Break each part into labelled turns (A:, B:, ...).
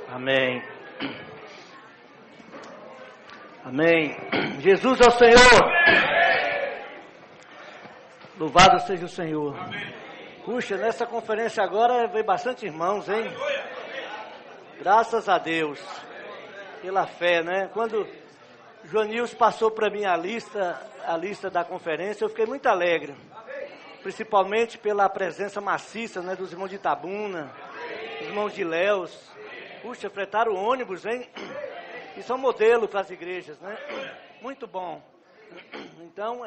A: Amém. Amém. Jesus é o Senhor. Louvado seja o Senhor. Puxa, nessa conferência agora veio bastante irmãos, hein? Graças a Deus. Pela fé, né? Quando Joanils passou para mim a lista da conferência, eu fiquei muito alegre. Principalmente pela presença maciça, né, dos irmãos de Itabuna, dos irmãos de Ilhéus. Puxa, fretaram o ônibus, hein? Isso é um modelo para as igrejas, né? Muito bom. Então,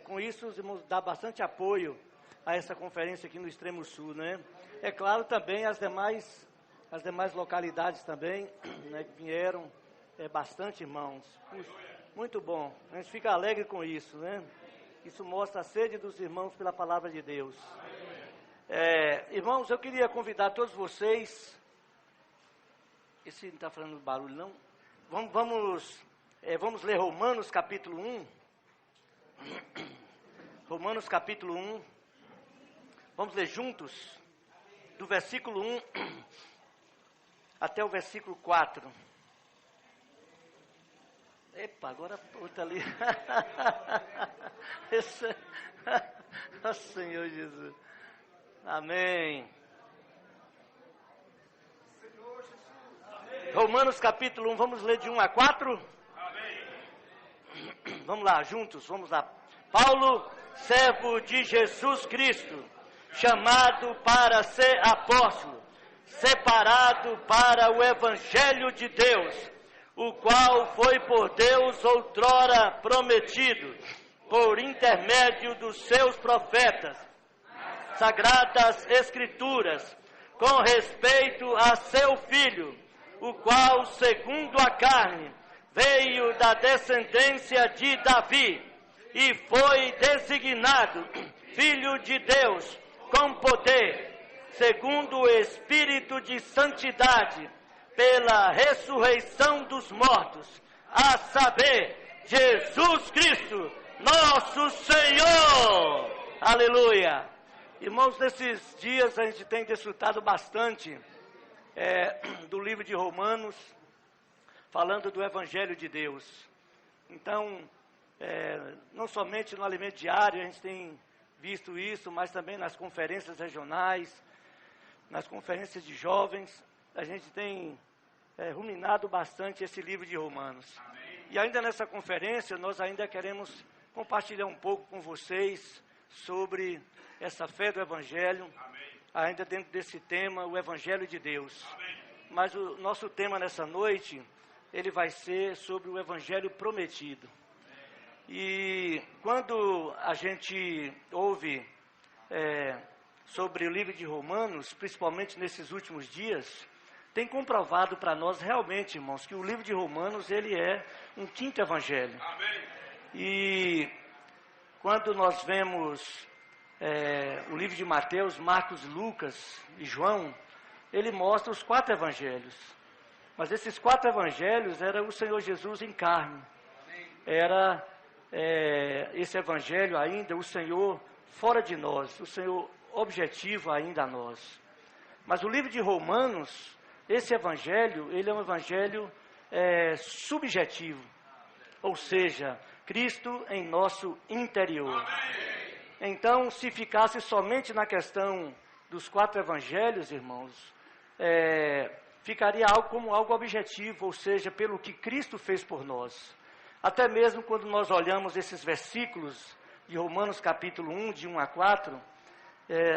A: com isso, os irmãos dão bastante apoio a essa conferência aqui no Extremo Sul, né? É claro também as demais localidades também, né, que vieram, bastante irmãos. Puxa, muito bom. A gente fica alegre com isso, né? Isso mostra a sede dos irmãos pela palavra de Deus. Irmãos, eu queria convidar todos vocês. Esse não está falando barulho, não? Vamos ler Romanos capítulo 1. Romanos capítulo 1. Vamos ler juntos, do versículo 1 até o versículo 4. Epa, agora outra ali. Oh, Senhor Jesus. Amém. Romanos capítulo 1, vamos ler de 1 a 4? Amém. Vamos lá, juntos, vamos lá. Paulo, servo de Jesus Cristo, chamado para ser apóstolo, separado para o evangelho de Deus, o qual foi por Deus outrora prometido, por intermédio dos seus profetas, sagradas escrituras, com respeito a seu filho, o qual, segundo a carne, veio da descendência de Davi, e foi designado Filho de Deus, com poder, segundo o Espírito de santidade, pela ressurreição dos mortos, a saber, Jesus Cristo, nosso Senhor. Aleluia. Irmãos, nesses dias a gente tem desfrutado bastante do livro de Romanos, falando do Evangelho de Deus. Então, não somente no alimento diário a gente tem visto isso, mas também nas conferências regionais, nas conferências de jovens, a gente tem ruminado bastante esse livro de Romanos. Amém. E ainda nessa conferência, nós ainda queremos compartilhar um pouco com vocês sobre essa fé do Evangelho. Amém. Ainda dentro desse tema, o Evangelho de Deus. Amém. Mas o nosso tema nessa noite, ele vai ser sobre o Evangelho prometido. E quando a gente ouve sobre o livro de Romanos, principalmente nesses últimos dias, tem comprovado para nós realmente, irmãos, que o livro de Romanos, ele é um quinto evangelho. Amém. E quando nós vemos o livro de Mateus, Marcos, Lucas e João, ele mostra os 4 evangelhos. Mas esses 4 evangelhos era o Senhor Jesus em carne. Era esse evangelho ainda, o Senhor fora de nós, o Senhor objetivo ainda a nós. Mas o livro de Romanos, esse evangelho, ele é um evangelho subjetivo. Ou seja, Cristo em nosso interior. Então, se ficasse somente na questão dos 4 evangelhos, irmãos, ficaria como algo objetivo, ou seja, pelo que Cristo fez por nós. Até mesmo quando nós olhamos esses versículos de Romanos capítulo 1, de 1 a 4,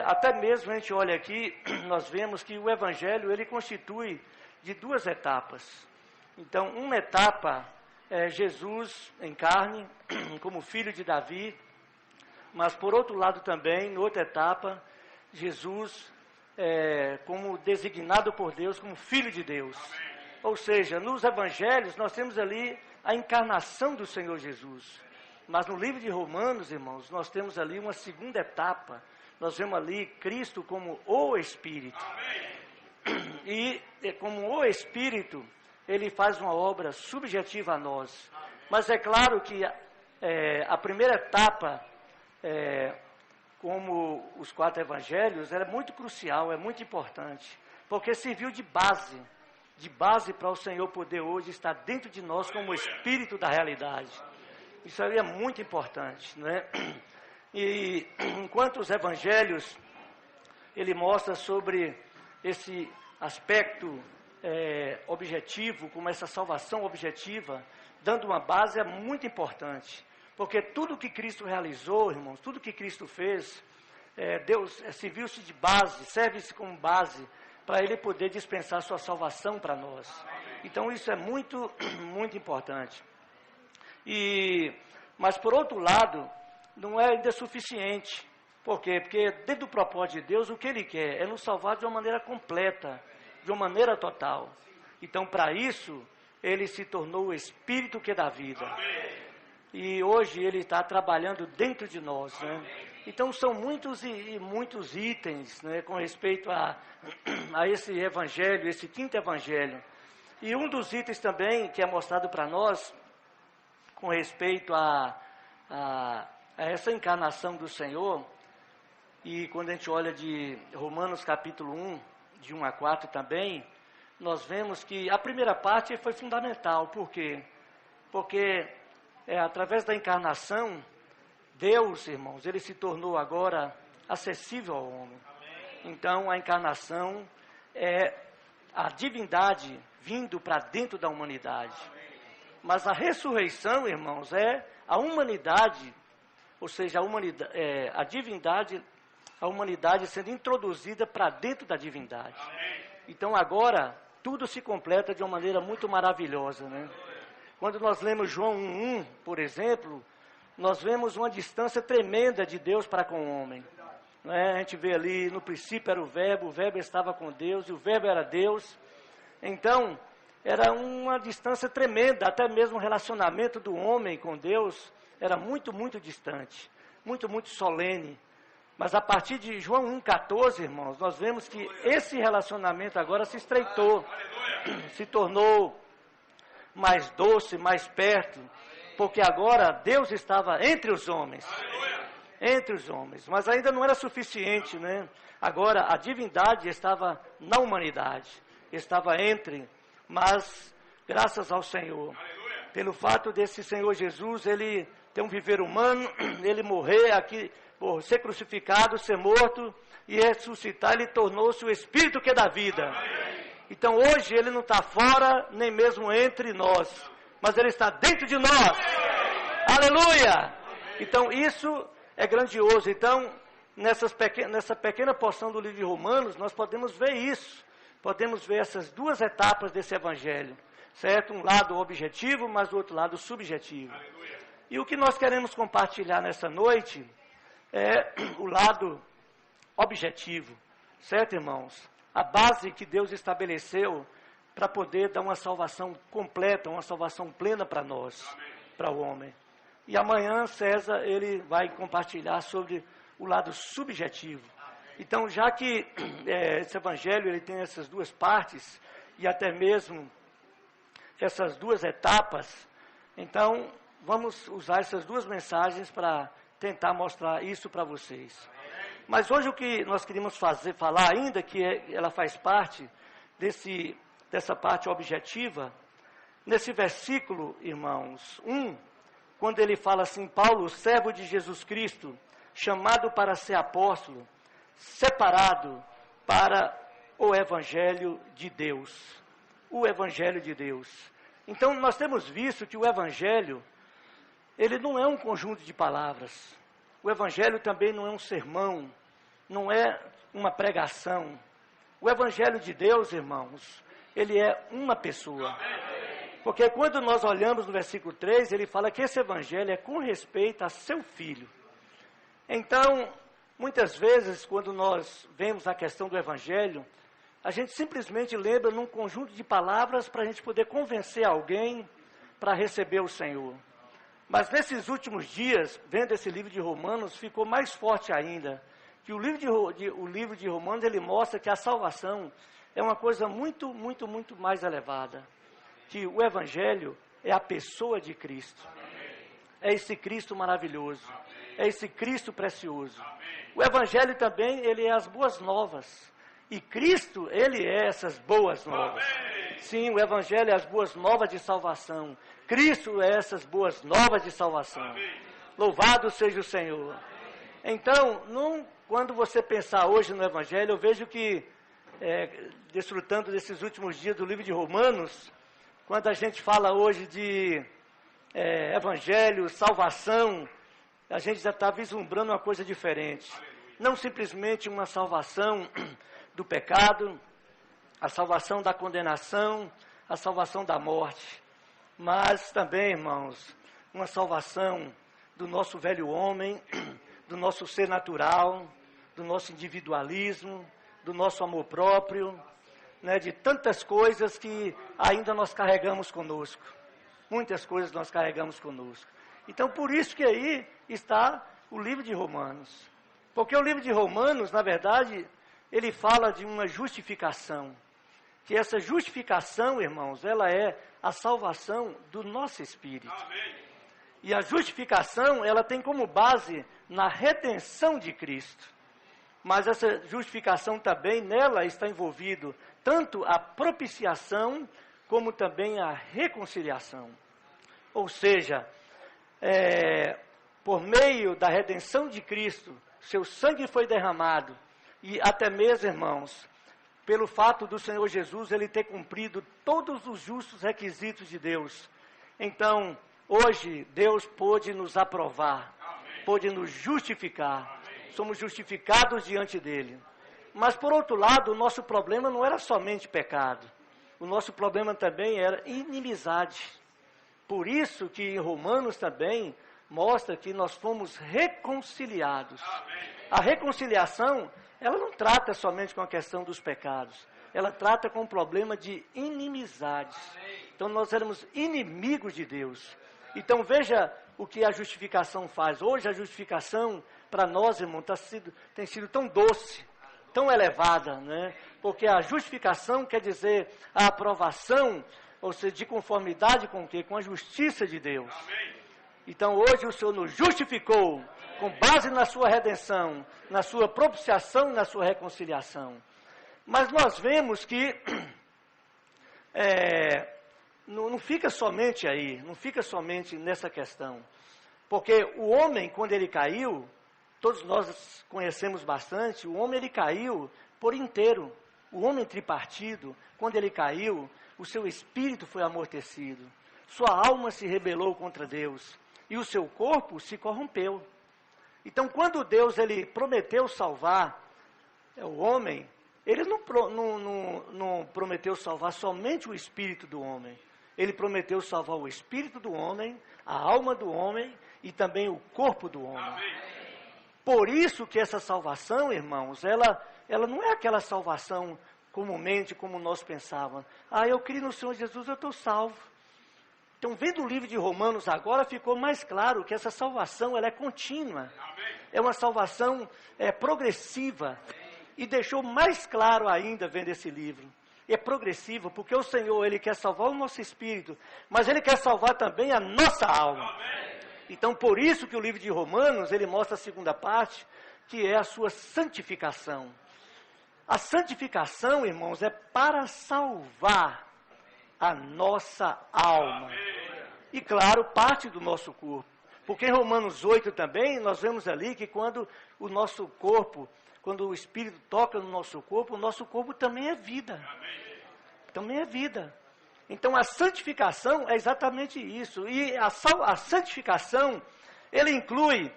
A: até mesmo a gente olha aqui, nós vemos que o evangelho, ele constitui de 2 etapas. Então, uma etapa é Jesus em carne, como filho de Davi, mas por outro lado também, na outra etapa, Jesus como designado por Deus, como filho de Deus. Amém. Ou seja, nos evangelhos nós temos ali a encarnação do Senhor Jesus. Mas no livro de Romanos, irmãos, nós temos ali uma segunda etapa. Nós vemos ali Cristo como o Espírito. Amém. E como o Espírito, ele faz uma obra subjetiva a nós. Amém. Mas é claro que a primeira etapa, como os 4 evangelhos, é muito crucial, é muito importante, porque serviu de base de base para o Senhor poder hoje estar dentro de nós como o espírito da realidade. Isso aí é muito importante, né? E enquanto os evangelhos, ele mostra sobre esse aspecto objetivo, como essa salvação objetiva, dando uma base é muito importante. Porque tudo que Cristo realizou, irmãos, tudo que Cristo fez, Deus serviu-se de base, serve-se como base para Ele poder dispensar sua salvação para nós. Então isso é muito, muito importante. Mas por outro lado, não é ainda suficiente. Por quê? Porque dentro do propósito de Deus, o que Ele quer é nos salvar de uma maneira completa, de uma maneira total. Então, para isso, Ele se tornou o Espírito que dá vida. E hoje Ele está trabalhando dentro de nós, né? Então, são muitos e muitos itens, né, com respeito a esse evangelho, esse quinto evangelho. E um dos itens também que é mostrado para nós, com respeito a essa encarnação do Senhor, e quando a gente olha de Romanos capítulo 1, de 1 a 4 também, nós vemos que a primeira parte foi fundamental. Por quê? Porque através da encarnação, Deus, irmãos, Ele se tornou agora acessível ao homem. Então, a encarnação é a divindade vindo para dentro da humanidade. Mas a ressurreição, irmãos, é a humanidade, ou seja, a divindade, a humanidade sendo introduzida para dentro da divindade. Então, agora, tudo se completa de uma maneira muito maravilhosa, né? Quando nós lemos João 1:1, por exemplo, nós vemos uma distância tremenda de Deus para com o homem. A gente vê ali, no princípio era o Verbo estava com Deus, e o Verbo era Deus. Então, era uma distância tremenda, até mesmo o relacionamento do homem com Deus era muito, muito distante, muito, muito solene. Mas a partir de João 1,14, irmãos, nós vemos que esse relacionamento agora se estreitou, se tornou mais doce, mais perto, porque agora Deus estava entre os homens. Entre os homens. Mas ainda não era suficiente, né? Agora a divindade estava na humanidade. Estava entre. Mas, graças ao Senhor, pelo fato desse Senhor Jesus, Ele ter um viver humano, Ele morrer aqui, ser crucificado, ser morto e ressuscitar, Ele tornou-se o Espírito que dá vida. Então hoje Ele não está fora, nem mesmo entre nós, mas Ele está dentro de nós. Aleluia! Então isso é grandioso. Então, nessa pequena porção do livro de Romanos, nós podemos ver isso. Podemos ver essas duas etapas desse evangelho, certo? Um lado objetivo, mas o outro lado subjetivo. E o que nós queremos compartilhar nessa noite é o lado objetivo, certo, irmãos? A base que Deus estabeleceu para poder dar uma salvação completa, uma salvação plena para nós, para o homem. E amanhã César, ele vai compartilhar sobre o lado subjetivo. Então, já que esse evangelho ele tem essas duas partes, e até mesmo essas duas etapas, então vamos usar essas duas mensagens para tentar mostrar isso para vocês. Mas hoje o que nós queríamos falar ainda, que ela faz parte dessa parte objetiva, nesse versículo, irmãos, 1, quando ele fala assim, Paulo, servo de Jesus Cristo, chamado para ser apóstolo, separado para o Evangelho de Deus. O Evangelho de Deus. Então, nós temos visto que o Evangelho, ele não é um conjunto de palavras. O Evangelho também não é um sermão, não é uma pregação. O Evangelho de Deus, irmãos, ele é uma pessoa. Porque quando nós olhamos no versículo 3, ele fala que esse evangelho é com respeito a seu filho. Então, muitas vezes, quando nós vemos a questão do evangelho, a gente simplesmente lembra num conjunto de palavras para a gente poder convencer alguém para receber o Senhor. Mas nesses últimos dias, vendo esse livro de Romanos, ficou mais forte ainda. Que o livro de Romanos, ele mostra que a salvação é uma coisa muito, muito, muito mais elevada. Que o Evangelho é a pessoa de Cristo. É esse Cristo maravilhoso. É esse Cristo precioso. O Evangelho também, ele é as boas novas. E Cristo, ele é essas boas novas. Sim, o Evangelho é as boas novas de salvação. Cristo é essas boas novas de salvação. Louvado seja o Senhor. Então, quando você pensar hoje no Evangelho, eu vejo que, desfrutando desses últimos dias do livro de Romanos, quando a gente fala hoje de Evangelho, salvação, a gente já está vislumbrando uma coisa diferente. Não simplesmente uma salvação do pecado, a salvação da condenação, a salvação da morte, mas também, irmãos, uma salvação do nosso velho homem, do nosso ser natural, do nosso individualismo, do nosso amor próprio, né, de tantas coisas que ainda nós carregamos conosco. Muitas coisas nós carregamos conosco. Então, por isso que aí está o livro de Romanos. Porque o livro de Romanos, na verdade, ele fala de uma justificação. Que essa justificação, irmãos, ela é a salvação do nosso espírito. Amém. E a justificação, ela tem como base na redenção de Cristo. Mas essa justificação também, nela está envolvido tanto a propiciação, como também a reconciliação. Ou seja, por meio da redenção de Cristo, seu sangue foi derramado, e até mesmo, irmãos, pelo fato do Senhor Jesus, ele ter cumprido todos os justos requisitos de Deus. Então, hoje, Deus pôde nos aprovar, pôde nos justificar. Somos justificados diante dele. Mas, por outro lado, o nosso problema não era somente pecado. O nosso problema também era inimizade. Por isso que em Romanos também mostra que nós fomos reconciliados. A reconciliação, ela não trata somente com a questão dos pecados. Ela trata com o problema de inimizades. Então, nós éramos inimigos de Deus. Então, veja o que a justificação faz. Hoje, a justificação, para nós, irmão, tem sido tão doce, tão elevada, né? Porque a justificação quer dizer a aprovação, ou seja, de conformidade com o quê? Com a justiça de Deus. Então, hoje, o Senhor nos justificou com base na sua redenção, na sua propiciação e na sua reconciliação. Mas nós vemos que não fica somente aí, não fica somente nessa questão. Porque o homem, quando ele caiu, todos nós conhecemos bastante, o homem ele caiu por inteiro. O homem tripartido, quando ele caiu, o seu espírito foi amortecido. Sua alma se rebelou contra Deus. E o seu corpo se corrompeu. Então, quando Deus ele prometeu salvar o homem, ele não prometeu salvar somente o espírito do homem. Ele prometeu salvar o espírito do homem, a alma do homem e também o corpo do homem. Amém. Por isso que essa salvação, irmãos, ela não é aquela salvação comumente como nós pensávamos. Eu creio no Senhor Jesus, eu estou salvo. Então, vendo o livro de Romanos agora, ficou mais claro que essa salvação ela é contínua. É uma salvação progressiva. E deixou mais claro ainda vendo esse livro. É progressivo, porque o Senhor, ele quer salvar o nosso espírito, mas ele quer salvar também a nossa alma. Então, por isso que o livro de Romanos, ele mostra a segunda parte, que é a sua santificação. A santificação, irmãos, é para salvar a nossa alma. E claro, parte do nosso corpo. Porque em Romanos 8 também, nós vemos ali que quando o nosso corpo, quando o Espírito toca no nosso corpo também é vida. Também é vida. Então a santificação é exatamente isso. E a santificação, ele inclui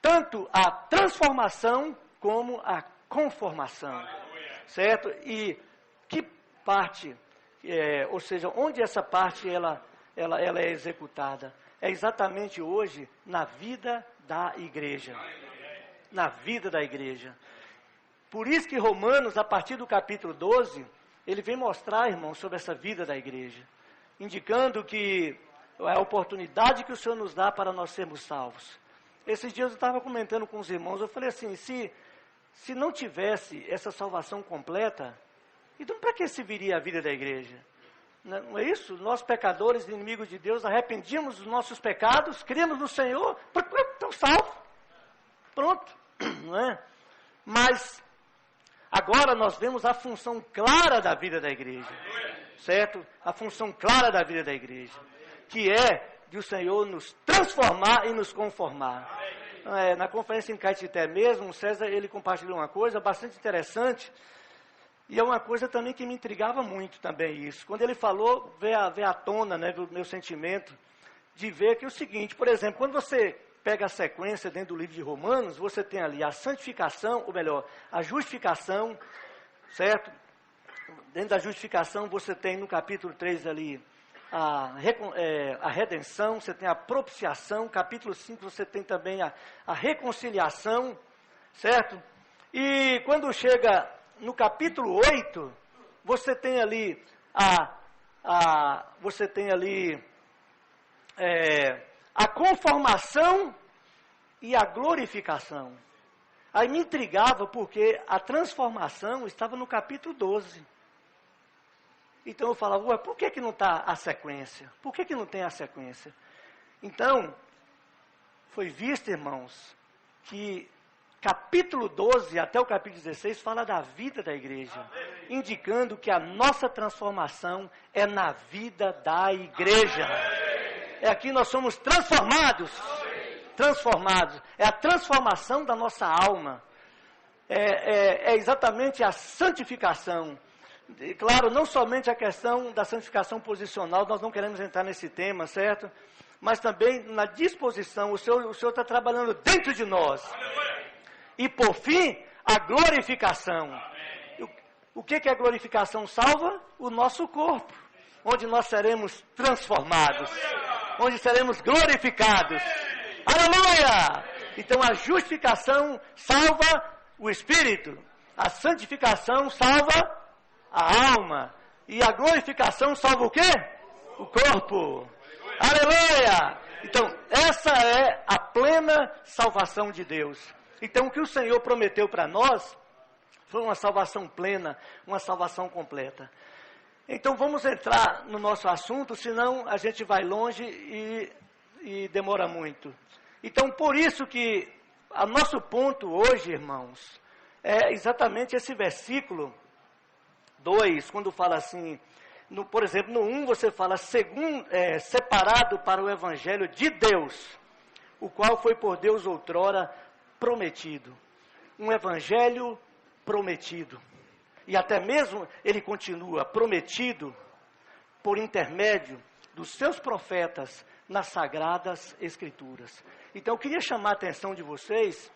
A: tanto a transformação como a conformação. Certo? E que parte... ou seja, onde essa parte ela é executada? É exatamente hoje na vida da igreja. Na vida da igreja. Por isso que Romanos, a partir do capítulo 12, ele vem mostrar, irmãos, sobre essa vida da igreja. Indicando que é a oportunidade que o Senhor nos dá para nós sermos salvos. Esses dias eu estava comentando com os irmãos, eu falei assim, se não tivesse essa salvação completa, então para que serviria a vida da igreja? Não é isso? Nós pecadores, inimigos de Deus, arrependíamos dos nossos pecados, cremos no Senhor, estamos salvos. Pronto, não é? Mas agora nós vemos a função clara da vida da igreja. certo? A função clara da vida da igreja, que é de o Senhor nos transformar e nos conformar. Na conferência em Caetité mesmo, o César, ele compartilhou uma coisa bastante interessante, e é uma coisa também que me intrigava muito também isso. Quando ele falou, veio à tona, né, do meu sentimento, de ver que é o seguinte, por exemplo, quando você pega a sequência dentro do livro de Romanos, você tem ali a santificação, ou melhor, a justificação, certo? Dentro da justificação você tem no capítulo 3 ali a redenção, você tem a propiciação, capítulo 5 você tem também a reconciliação, certo? E quando chega no capítulo 8, você tem ali a conformação e a glorificação. Aí me intrigava porque a transformação estava no capítulo 12. Então eu falava, ué, por que não está a sequência? Por que não tem a sequência? Então, foi visto, irmãos, que capítulo 12 até o capítulo 16 fala da vida da igreja, indicando que a nossa transformação é na vida da igreja. É aqui nós somos transformados. É a transformação da nossa alma. É exatamente a santificação. E, claro, não somente a questão da santificação posicional, nós não queremos entrar nesse tema, certo? Mas também na disposição, o Senhor está trabalhando dentro de nós. E por fim, a glorificação. O que a glorificação salva? O nosso corpo, onde nós seremos transformados, onde seremos glorificados. Aleluia! Então a justificação salva o espírito, a santificação salva a alma, e a glorificação salva o quê? O corpo. Aleluia! Então, essa é a plena salvação de Deus. Então, o que o Senhor prometeu para nós foi uma salvação plena, uma salvação completa. Então, vamos entrar no nosso assunto, senão a gente vai longe e demora muito. Então, por isso que o nosso ponto hoje, irmãos, é exatamente esse versículo 2, quando fala assim, por exemplo, no 1 você fala separado para o evangelho de Deus, o qual foi por Deus outrora prometido. Um evangelho prometido. E até mesmo ele continua prometido por intermédio dos seus profetas nas sagradas escrituras. Então eu queria chamar a atenção de vocês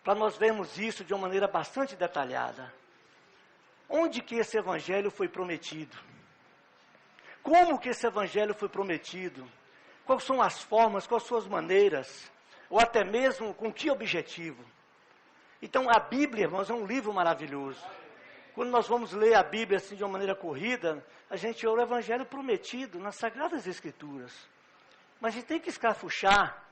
A: para nós vermos isso de uma maneira bastante detalhada. Onde que esse evangelho foi prometido? Como que esse evangelho foi prometido? Quais são as formas, quais são as maneiras? Ou até mesmo com que objetivo? Então a Bíblia, irmãos, é um livro maravilhoso. Quando nós vamos ler a Bíblia assim de uma maneira corrida, a gente olha o evangelho prometido nas Sagradas Escrituras. Mas a gente tem que escafuchar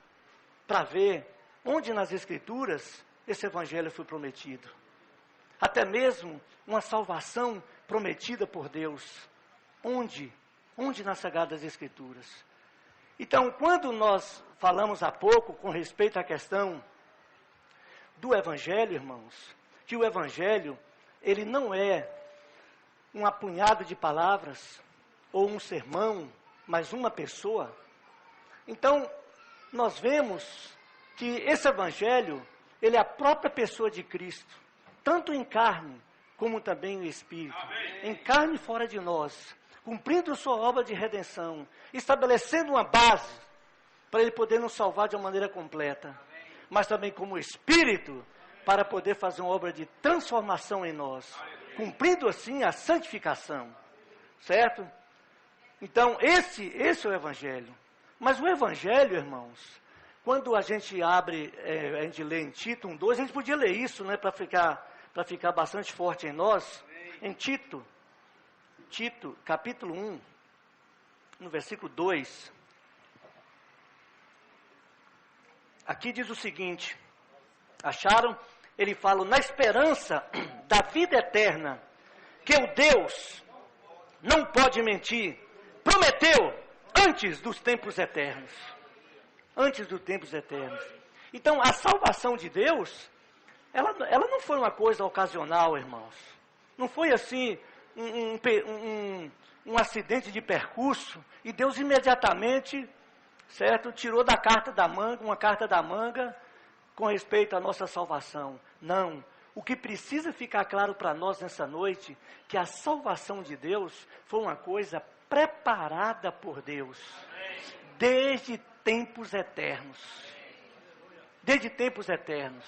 A: para ver onde nas Escrituras esse evangelho foi prometido. Até mesmo uma salvação prometida por Deus. Onde? Onde nas Sagradas Escrituras? Então, quando nós falamos há pouco com respeito à questão do Evangelho, irmãos, que o Evangelho, ele não é um apunhado de palavras, ou um sermão, mas uma pessoa. Então, nós vemos que esse Evangelho, ele é a própria pessoa de Cristo. Tanto em carne, como também em espírito. Amém. Em carne e fora de nós, cumprindo sua obra de redenção, estabelecendo uma base para ele poder nos salvar de uma maneira completa. Amém. Mas também como espírito, para poder fazer uma obra de transformação em nós, cumprindo assim a santificação. Certo? Então, esse é o Evangelho. Mas o Evangelho, irmãos, quando a gente abre, a gente lê em Tito 1:2, a gente podia ler isso, né, para ficar bastante forte em nós. Em Tito, capítulo 1, no versículo 2, aqui diz o seguinte, acharam? Ele fala, na esperança da vida eterna, que o Deus não pode mentir, prometeu antes dos tempos eternos. Antes dos tempos eternos. Então, a salvação de Deus, ela não foi uma coisa ocasional, irmãos. Não foi assim, um acidente de percurso, e Deus imediatamente, certo, tirou da carta da manga, uma carta da manga, com respeito à nossa salvação. Não. O que precisa ficar claro para nós nessa noite, que a salvação de Deus foi uma coisa preparada por Deus, desde tempos eternos. Desde tempos eternos.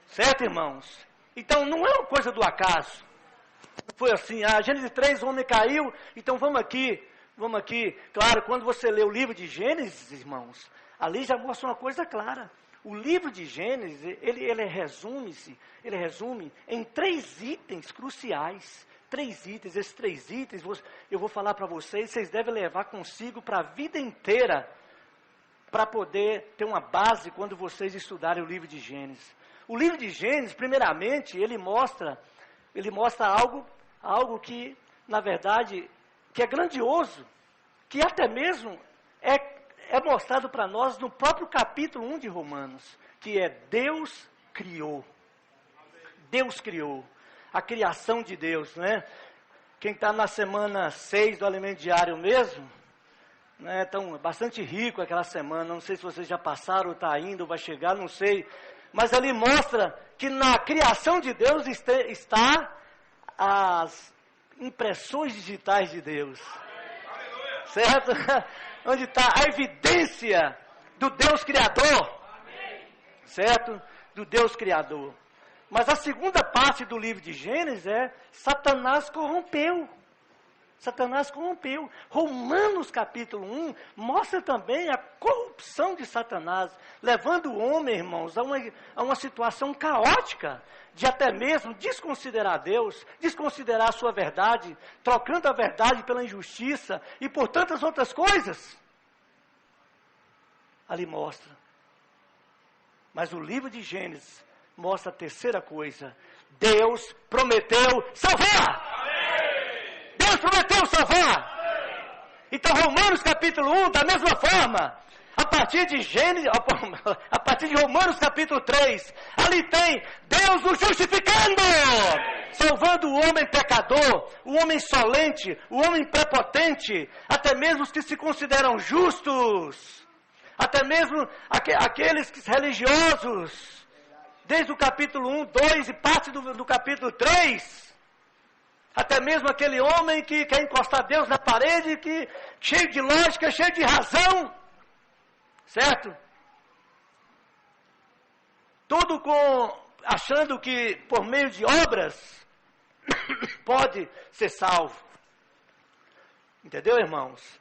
A: Certo, irmãos? Então, não é uma coisa do acaso. Foi assim, Gênesis 3, o homem caiu, então vamos aqui. Claro, quando você lê o livro de Gênesis, irmãos, ali já mostra uma coisa clara. O livro de Gênesis, ele resume em 3 itens cruciais. 3 itens, esses 3 itens, eu vou falar para vocês devem levar consigo para a vida inteira, para poder ter uma base quando vocês estudarem o livro de Gênesis. O livro de Gênesis, primeiramente, ele mostra algo que, na verdade, que é grandioso, que até mesmo é mostrado para nós no próprio capítulo 1 de Romanos, que é Deus criou. Deus criou. A criação de Deus, né? Quem está na semana 6 do Alimento Diário mesmo, né? Então, bastante rico aquela semana, não sei se vocês já passaram, ou está indo, ou vai chegar, não sei. Mas ali mostra que na criação de Deus está as impressões digitais de Deus. Certo? Onde está a evidência do Deus Criador. Certo? Do Deus Criador. Mas a segunda parte do livro de Gênesis é Satanás corrompeu. Satanás corrompeu. Romanos capítulo 1 mostra também a corrupção de Satanás, levando o homem, irmãos, a uma situação caótica, de até mesmo desconsiderar Deus, desconsiderar a sua verdade, trocando a verdade pela injustiça e por tantas outras coisas. Ali mostra. Mas o livro de Gênesis mostra a terceira coisa. Deus prometeu salvar. Deus prometeu salvar. Então Romanos capítulo 1, da mesma forma, a partir de Romanos capítulo 3, ali tem Deus nos justificando, salvando o homem pecador, o homem insolente, o homem prepotente, até mesmo os que se consideram justos, até mesmo aqueles religiosos, desde o capítulo 1, 2 e parte do capítulo 3, até mesmo aquele homem que quer encostar Deus na parede, que cheio de lógica, cheio de razão, certo? Tudo achando que por meio de obras pode ser salvo. Entendeu, irmãos?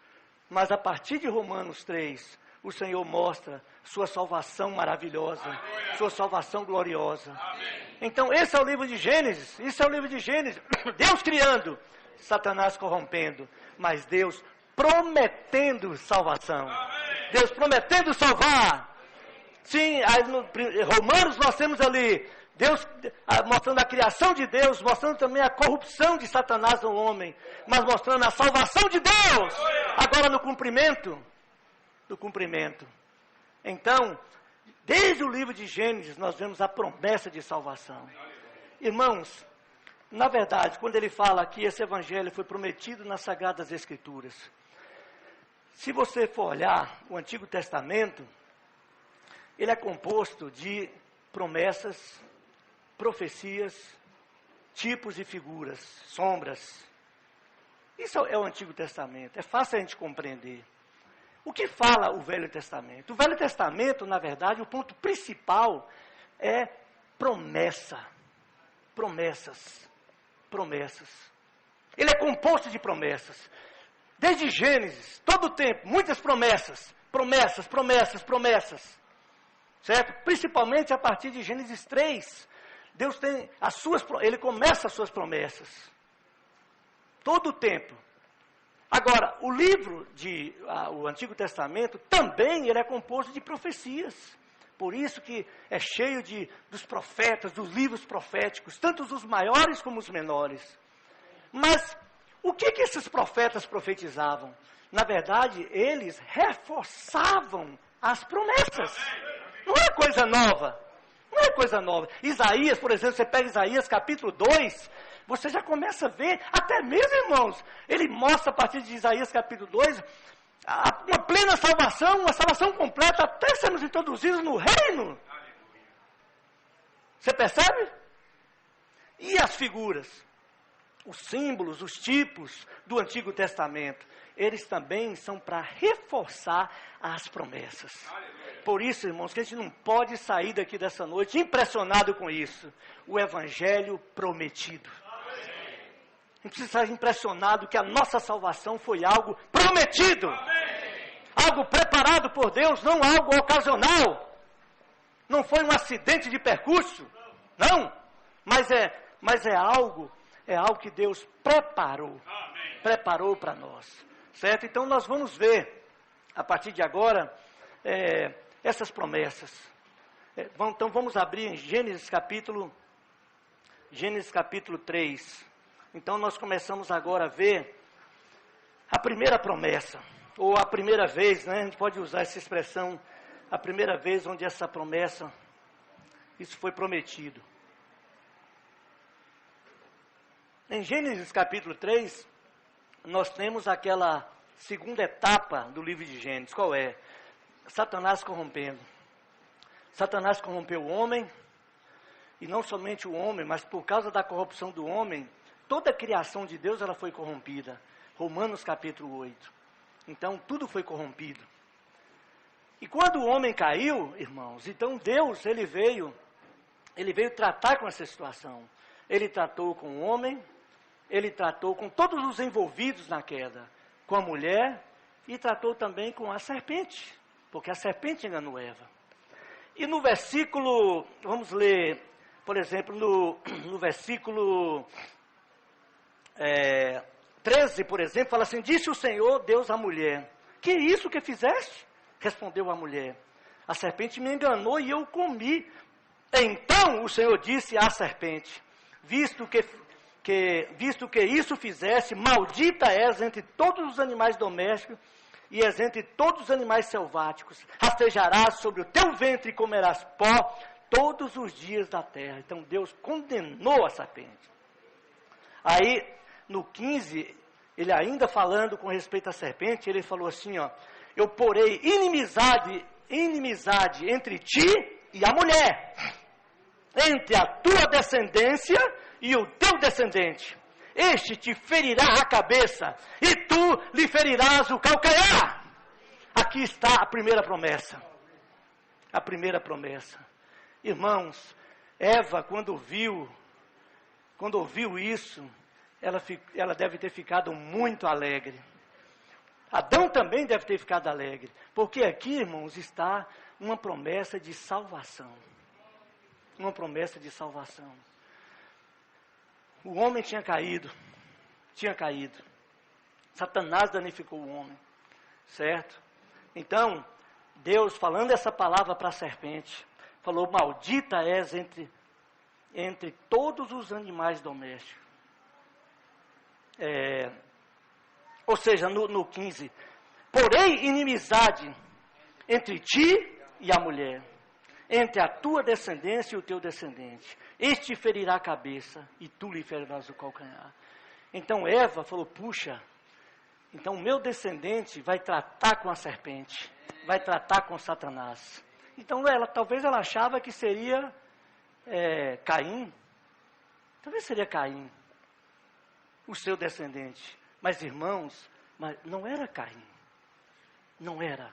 A: Mas a partir de Romanos 3, o Senhor mostra sua salvação maravilhosa, sua salvação gloriosa. Então, esse é o livro de Gênesis, Deus criando, Satanás corrompendo, mas Deus prometendo salvação. Deus prometendo salvar. Sim, no Romanos nós temos ali Deus mostrando a criação de Deus, mostrando também a corrupção de Satanás no homem, mas mostrando a salvação de Deus. Agora no cumprimento. Então, desde o livro de Gênesis nós vemos a promessa de salvação. Irmãos, na verdade, quando ele fala que esse evangelho foi prometido nas Sagradas Escrituras, se você for olhar o Antigo Testamento, ele é composto de promessas, profecias, tipos e figuras, sombras. Isso é o Antigo Testamento, é fácil a gente compreender. O que fala o Velho Testamento? O Velho Testamento, na verdade, o ponto principal é promessa. Promessas. Ele é composto de promessas. Desde Gênesis, todo o tempo, muitas promessas. Certo? Principalmente a partir de Gênesis 3, Deus tem ele começa as suas promessas. Todo o tempo. Agora, o livro o Antigo Testamento, também ele é composto de profecias. Por isso que é cheio dos profetas, dos livros proféticos, tanto os maiores como os menores. Mas, o que esses profetas profetizavam? Na verdade, eles reforçavam as promessas. Não é coisa nova. Isaías, por exemplo, você pega Isaías capítulo 2,
B: você já começa a ver, até mesmo, irmãos, ele mostra a partir de Isaías capítulo 2, uma plena salvação, uma salvação completa, até sermos introduzidos no reino. Você percebe? E as figuras, os símbolos, os tipos do Antigo Testamento, eles também são para reforçar as promessas. Por isso, irmãos, que a gente não pode sair daqui dessa noite impressionado com isso. O Evangelho prometido. A gente precisa estar impressionado que a nossa salvação foi algo prometido. Algo preparado por Deus, não algo ocasional. Não foi um acidente de percurso. Não. Mas é algo que Deus preparou. Preparou para nós. Certo? Então nós vamos ver, a partir de agora, essas promessas. Então vamos abrir em Gênesis capítulo 3. Então nós começamos agora a ver a primeira promessa, ou a primeira vez, né? A gente pode usar essa expressão, a primeira vez onde essa promessa, isso foi prometido. Em Gênesis capítulo 3, nós temos aquela segunda etapa do livro de Gênesis. Qual é? Satanás corrompendo. Satanás corrompeu o homem, e não somente o homem, mas por causa da corrupção do homem, toda a criação de Deus ela foi corrompida. Romanos capítulo 8. Então tudo foi corrompido. E quando o homem caiu, irmãos, então Deus ele veio tratar com essa situação. Ele tratou com o homem, ele tratou com todos os envolvidos na queda, com a mulher, e tratou também com a serpente, porque a serpente enganou Eva. E no versículo, vamos ler, por exemplo, no versículo 13, por exemplo, fala assim: disse o Senhor Deus à mulher, que é isso que fizeste? Respondeu a mulher, a serpente me enganou e eu comi. Então o Senhor disse à serpente, visto que isso fizeste, maldita és entre todos os animais domésticos e és entre todos os animais selváticos. Rastejarás sobre o teu ventre e comerás pó todos os dias da terra. Então Deus condenou a serpente. Aí no 15, ele ainda falando com respeito à serpente, ele falou assim, ó: eu porei inimizade entre ti e a mulher, entre a tua descendência e o teu descendente. Este te ferirá a cabeça, e tu lhe ferirás o calcanhar. Aqui está a primeira promessa. A primeira promessa. Irmãos, Eva, quando ouviu isso, ela deve ter ficado muito alegre. Adão também deve ter ficado alegre. Porque aqui, irmãos, está uma promessa de salvação. Uma promessa de salvação. O homem tinha caído. Satanás danificou o homem. Certo? Então, Deus, falando essa palavra para a serpente, falou: maldita és entre todos os animais domésticos. Ou seja, no 15, porém inimizade entre ti e a mulher, entre a tua descendência e o teu descendente. Este ferirá a cabeça e tu lhe ferirás o calcanhar. Então Eva falou: puxa, então o meu descendente vai tratar com a serpente, vai tratar com Satanás. Então talvez ela achava que seria Caim, talvez seria Caim, o seu descendente. Mas irmãos, não era Caim, não era.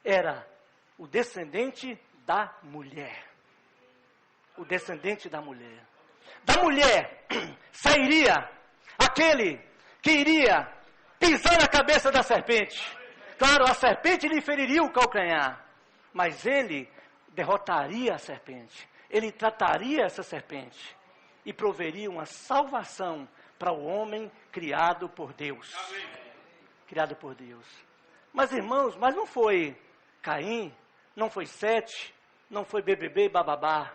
B: Era o descendente da mulher. O descendente da mulher. Da mulher sairia aquele que iria pisar na cabeça da serpente. Claro, a serpente lhe feriria o calcanhar, mas ele derrotaria a serpente. Ele trataria essa serpente e proveria uma salvação para o homem criado por Deus. Criado por Deus. Mas irmãos, não foi Caim, não foi Sete, não foi BBB e bababá,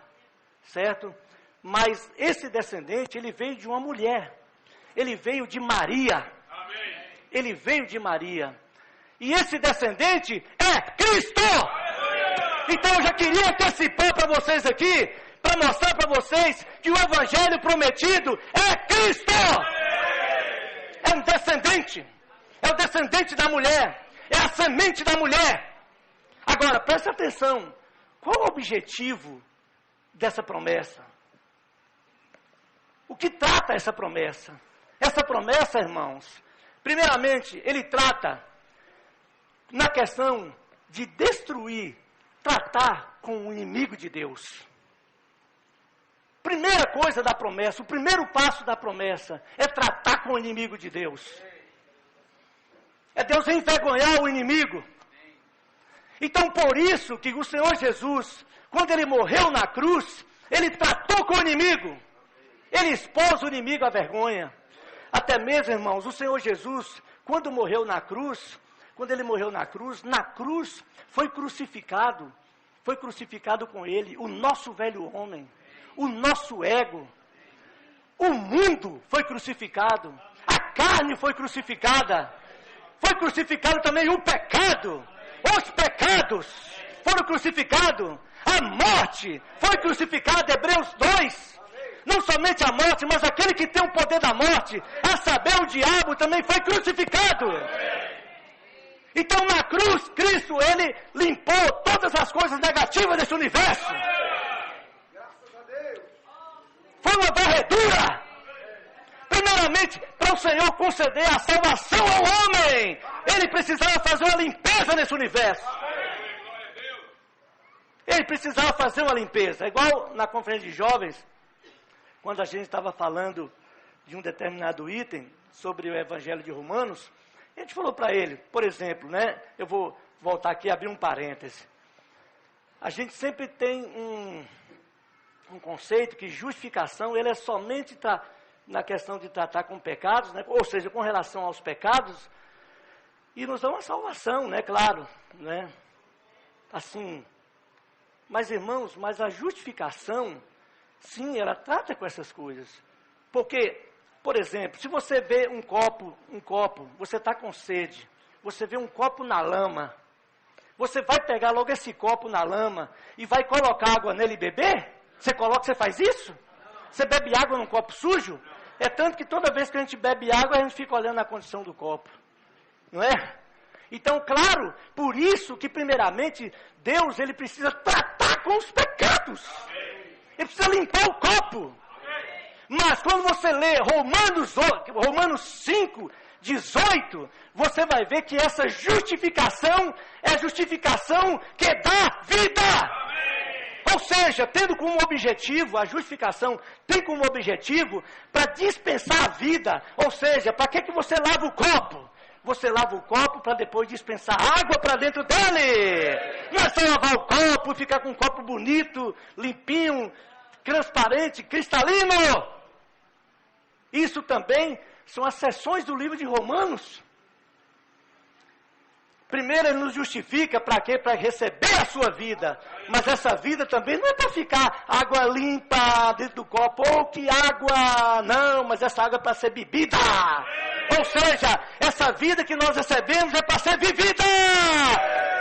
B: certo? Mas esse descendente, ele veio de uma mulher. Ele veio de Maria. Ele veio de Maria. E esse descendente é Cristo. Então eu já queria antecipar para vocês aqui para mostrar para vocês que o evangelho prometido é Cristo. É um descendente. É o descendente da mulher. É a semente da mulher. Agora, presta atenção. Qual o objetivo dessa promessa? O que trata essa promessa? Essa promessa, irmãos, primeiramente, ele trata na questão de destruir, tratar com o inimigo de Deus. Primeira coisa da promessa, o primeiro passo da promessa é tratar com o inimigo de Deus. É Deus envergonhar o inimigo. Então, por isso que o Senhor Jesus, quando ele morreu na cruz, ele tratou com o inimigo. Ele expôs o inimigo à vergonha. Até mesmo, irmãos, o Senhor Jesus, quando morreu na cruz, na cruz foi crucificado com ele o nosso velho homem, o nosso ego. O mundo foi crucificado, a carne foi crucificada, foi crucificado também o pecado, os pecados foram crucificados, a morte foi crucificada, Hebreus 2. Não somente a morte, mas aquele que tem o poder da morte, a saber, o diabo, também foi crucificado. Então, na cruz, Cristo, ele limpou todas as coisas negativas desse universo. Foi uma varredura. Primeiramente, para o Senhor conceder a salvação ao homem, ele precisava fazer uma limpeza nesse universo. Ele precisava fazer uma limpeza. É igual na conferência de jovens, quando a gente estava falando de um determinado item sobre o Evangelho de Romanos, a gente falou para ele, por exemplo, né? Eu vou voltar aqui e abrir um parêntese. A gente sempre tem um conceito que justificação, ele é somente na questão de tratar com pecados, né? Ou seja, com relação aos pecados, e nos dá uma salvação, né? Claro, né? Assim, mas irmãos, mas a justificação, sim, ela trata com essas coisas. Porque, por exemplo, se você vê um copo, você está com sede, você vê um copo na lama, você vai pegar logo esse copo na lama e vai colocar água nele e beber? Você faz isso? Você bebe água num copo sujo? É tanto que toda vez que a gente bebe água, a gente fica olhando a condição do copo. Não é? Então, claro, por isso que primeiramente, Deus, ele precisa tratar com os pecados. Ele precisa limpar o copo. Mas quando você lê Romanos 5, 18, você vai ver que essa justificação é a justificação que dá vida. Ou seja, tendo como objetivo, a justificação tem como objetivo para dispensar a vida. Ou seja, para que você lava o copo? Você lava o copo para depois dispensar água para dentro dele. Não é só lavar o copo, ficar com um copo bonito, limpinho, transparente, cristalino. Isso também são as seções do livro de Romanos. Primeiro ele nos justifica para quê? Para receber a sua vida. Mas essa vida também não é para ficar água limpa dentro do copo. Oh, que água! Não, mas essa água é para ser bebida. Ou seja, essa vida que nós recebemos é para ser vivida.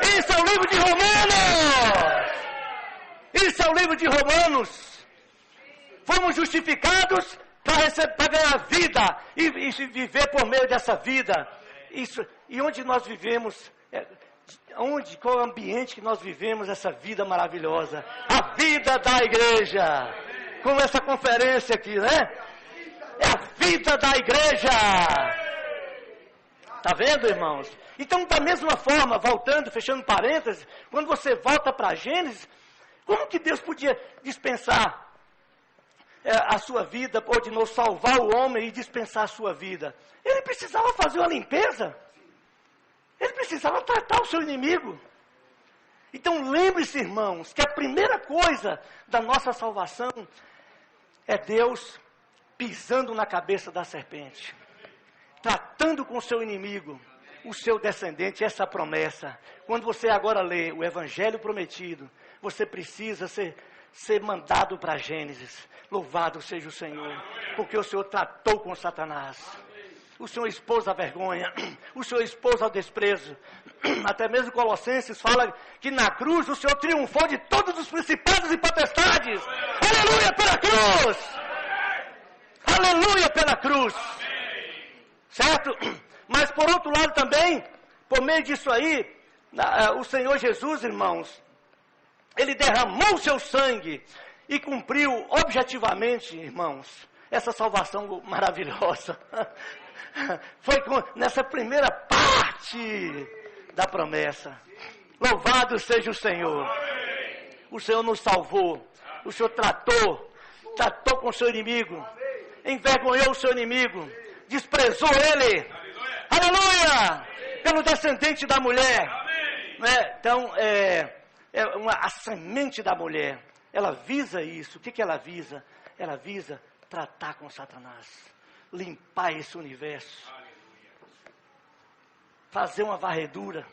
B: Isso é o livro de Romanos. Isso é o livro de Romanos. Fomos justificados para ganhar vida e viver por meio dessa vida. Isso, e onde nós vivemos, qual é o ambiente que nós vivemos essa vida maravilhosa? A vida da igreja. Como essa conferência aqui, né? É a vida da igreja. Está vendo, irmãos? Então, da mesma forma, voltando, fechando parênteses, quando você volta para Gênesis, como que Deus podia dispensar a sua vida, ou de novo salvar o homem e dispensar a sua vida? Ele precisava fazer uma limpeza. Ele precisava tratar o seu inimigo. Então lembre-se, irmãos, que a primeira coisa da nossa salvação é Deus pisando na cabeça da serpente, tratando com o seu inimigo, o seu descendente, essa promessa. Quando você agora lê o Evangelho prometido, você precisa ser mandado para Gênesis. Louvado seja o Senhor, porque o Senhor tratou com Satanás. o Senhor expôs a vergonha, o Senhor expôs ao desprezo. Até mesmo Colossenses fala que na cruz o Senhor triunfou de todos os principados e potestades. Aleluia pela cruz! Aleluia pela cruz! Certo? Mas por outro lado também, por meio disso aí, o Senhor Jesus, irmãos, Ele derramou o seu sangue e cumpriu objetivamente, irmãos, essa salvação maravilhosa. Foi nessa primeira parte da promessa. Louvado seja o Senhor. O Senhor nos salvou. O Senhor tratou com o seu inimigo. Envergonhou o seu inimigo. Desprezou ele. Aleluia! Pelo descendente da mulher. Né? Então, a semente da mulher. Ela visa isso. O que ela visa? Ela visa tratar com Satanás. Limpar esse universo. Fazer uma varredura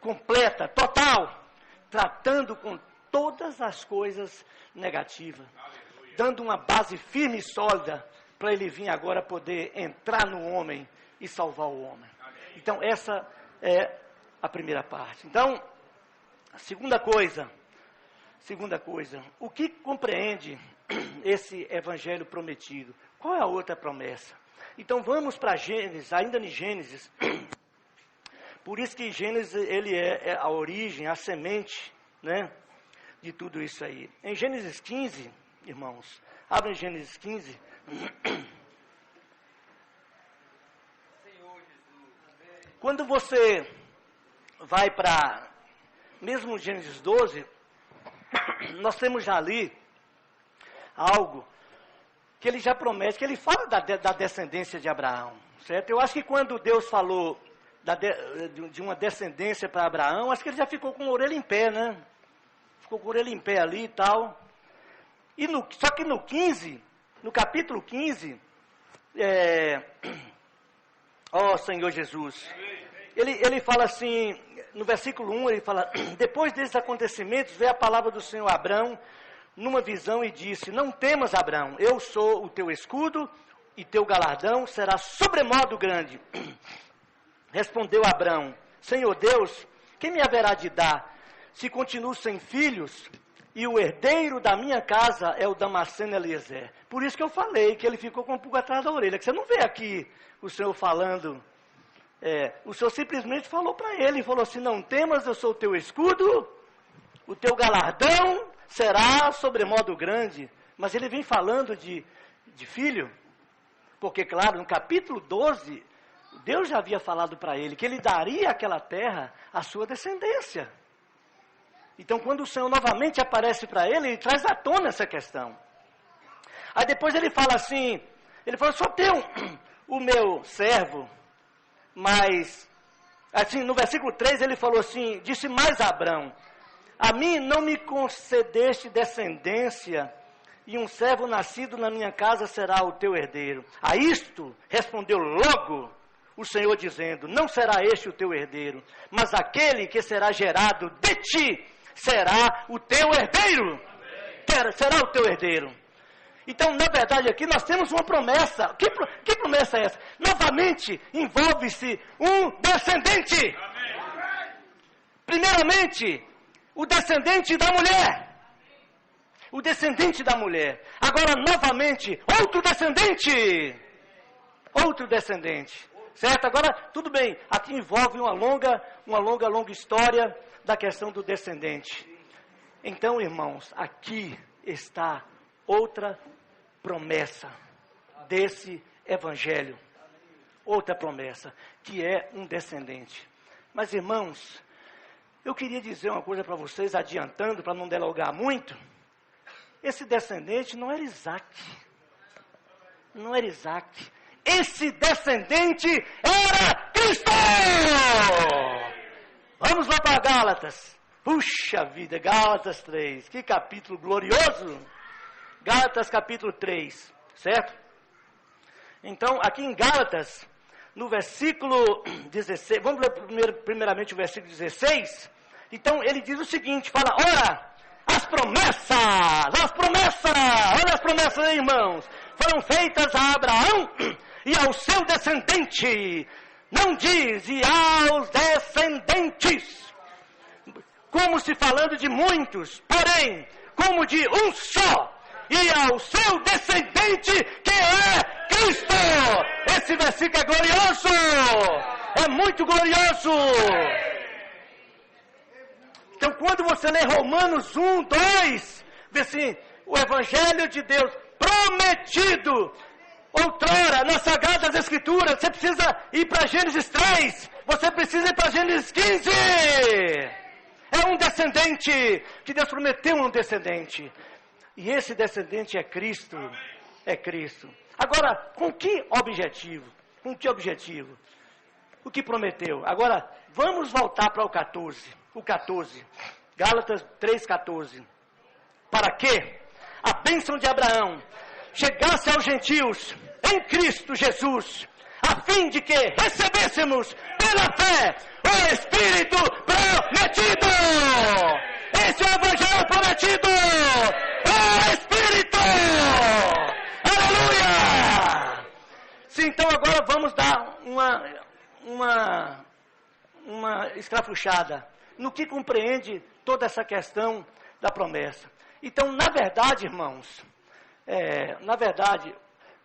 B: completa, total. Tratando com todas as coisas negativas. Dando uma base firme e sólida para ele vir agora poder entrar no homem e salvar o homem. Então, essa é a primeira parte. Então, a segunda coisa, o que compreende esse evangelho prometido? Qual é a outra promessa? Então, vamos para Gênesis, ainda em Gênesis. Por isso que Gênesis, ele é a origem, a semente, né, de tudo isso aí. Em Gênesis 15, irmãos, abre em Gênesis 15. Quando você vai para, mesmo Gênesis 12, nós temos já ali algo que ele já promete, que ele fala da descendência de Abraão, certo? Eu acho que quando Deus falou de uma descendência para Abraão, acho que ele já ficou com a orelha em pé, né? Ficou com a orelha em pé ali e tal. Só que no capítulo 15, Senhor Jesus, ele fala assim, no versículo 1, ele fala: depois desses acontecimentos, veio a palavra do Senhor a Abrão, numa visão, e disse: não temas, Abrão, eu sou o teu escudo, e teu galardão será sobremodo grande. Respondeu Abrão: Senhor Deus, quem me haverá de dar, se continuo sem filhos, e o herdeiro da minha casa é o Damasceno Eliezer? Por isso que eu falei que ele ficou com um pouco atrás da orelha, que você não vê aqui o Senhor falando. O Senhor simplesmente falou para ele, falou assim: não temas, eu sou o teu escudo, o teu galardão será sobremodo grande. Mas ele vem falando de filho, porque claro, no capítulo 12, Deus já havia falado para ele que ele daria aquela terra à sua descendência. Então, quando o Senhor novamente aparece para ele, ele traz à tona essa questão. Aí depois ele fala assim, ele fala: só tem o meu servo, mas, assim, no versículo 3 ele falou assim, disse mais a Abrão: a mim não me concedeste descendência, e um servo nascido na minha casa será o teu herdeiro. A isto respondeu logo o Senhor, dizendo: não será este o teu herdeiro, mas aquele que será gerado de ti será o teu herdeiro. Será o teu herdeiro. Então, na verdade, aqui nós temos uma promessa. Que promessa é essa? Novamente, envolve-se um descendente. Primeiramente, o descendente da mulher. O descendente da mulher. Agora, novamente, outro descendente. Outro descendente. Certo? Agora, tudo bem. Aqui envolve uma longa história da questão do descendente. Então, irmãos, aqui está outra promessa desse evangelho. Outra promessa, que é um descendente. Mas, irmãos, eu queria dizer uma coisa para vocês, adiantando, para não delongar muito. Esse descendente não era Isaac. Não era Isaac. Esse descendente era Cristo! Vamos lá para Gálatas. Puxa vida, Gálatas 3. Que capítulo glorioso! Gálatas capítulo 3, certo? Então, aqui em Gálatas, no versículo 16, vamos ler primeiramente o versículo 16. Então, ele diz o seguinte, fala: ora, olha as promessas, irmãos, foram feitas a Abraão e ao seu descendente. Não diz, e aos descendentes, como se falando de muitos, porém, como de um só, e ao seu descendente, que é Cristo. Esse versículo é glorioso, é muito glorioso. Então, quando você lê Romanos 1, 2, vê assim, o Evangelho de Deus prometido, outrora, nas Sagradas Escrituras, você precisa ir para Gênesis 3, você precisa ir para Gênesis 15. É um descendente, que Deus prometeu um descendente. E esse descendente é Cristo, é Cristo. Agora, com que objetivo? Com que objetivo? O que prometeu? Agora, vamos voltar para o 14, Gálatas 3,14. Para que a bênção de Abraão chegasse aos gentios em Cristo Jesus, a fim de que recebêssemos pela fé o Espírito prometido. Esse é o Evangelho prometido, o Espírito. Aleluia! Sim, então agora vamos dar uma escrafuchada no que compreende toda essa questão da promessa. Então, na verdade, irmãos,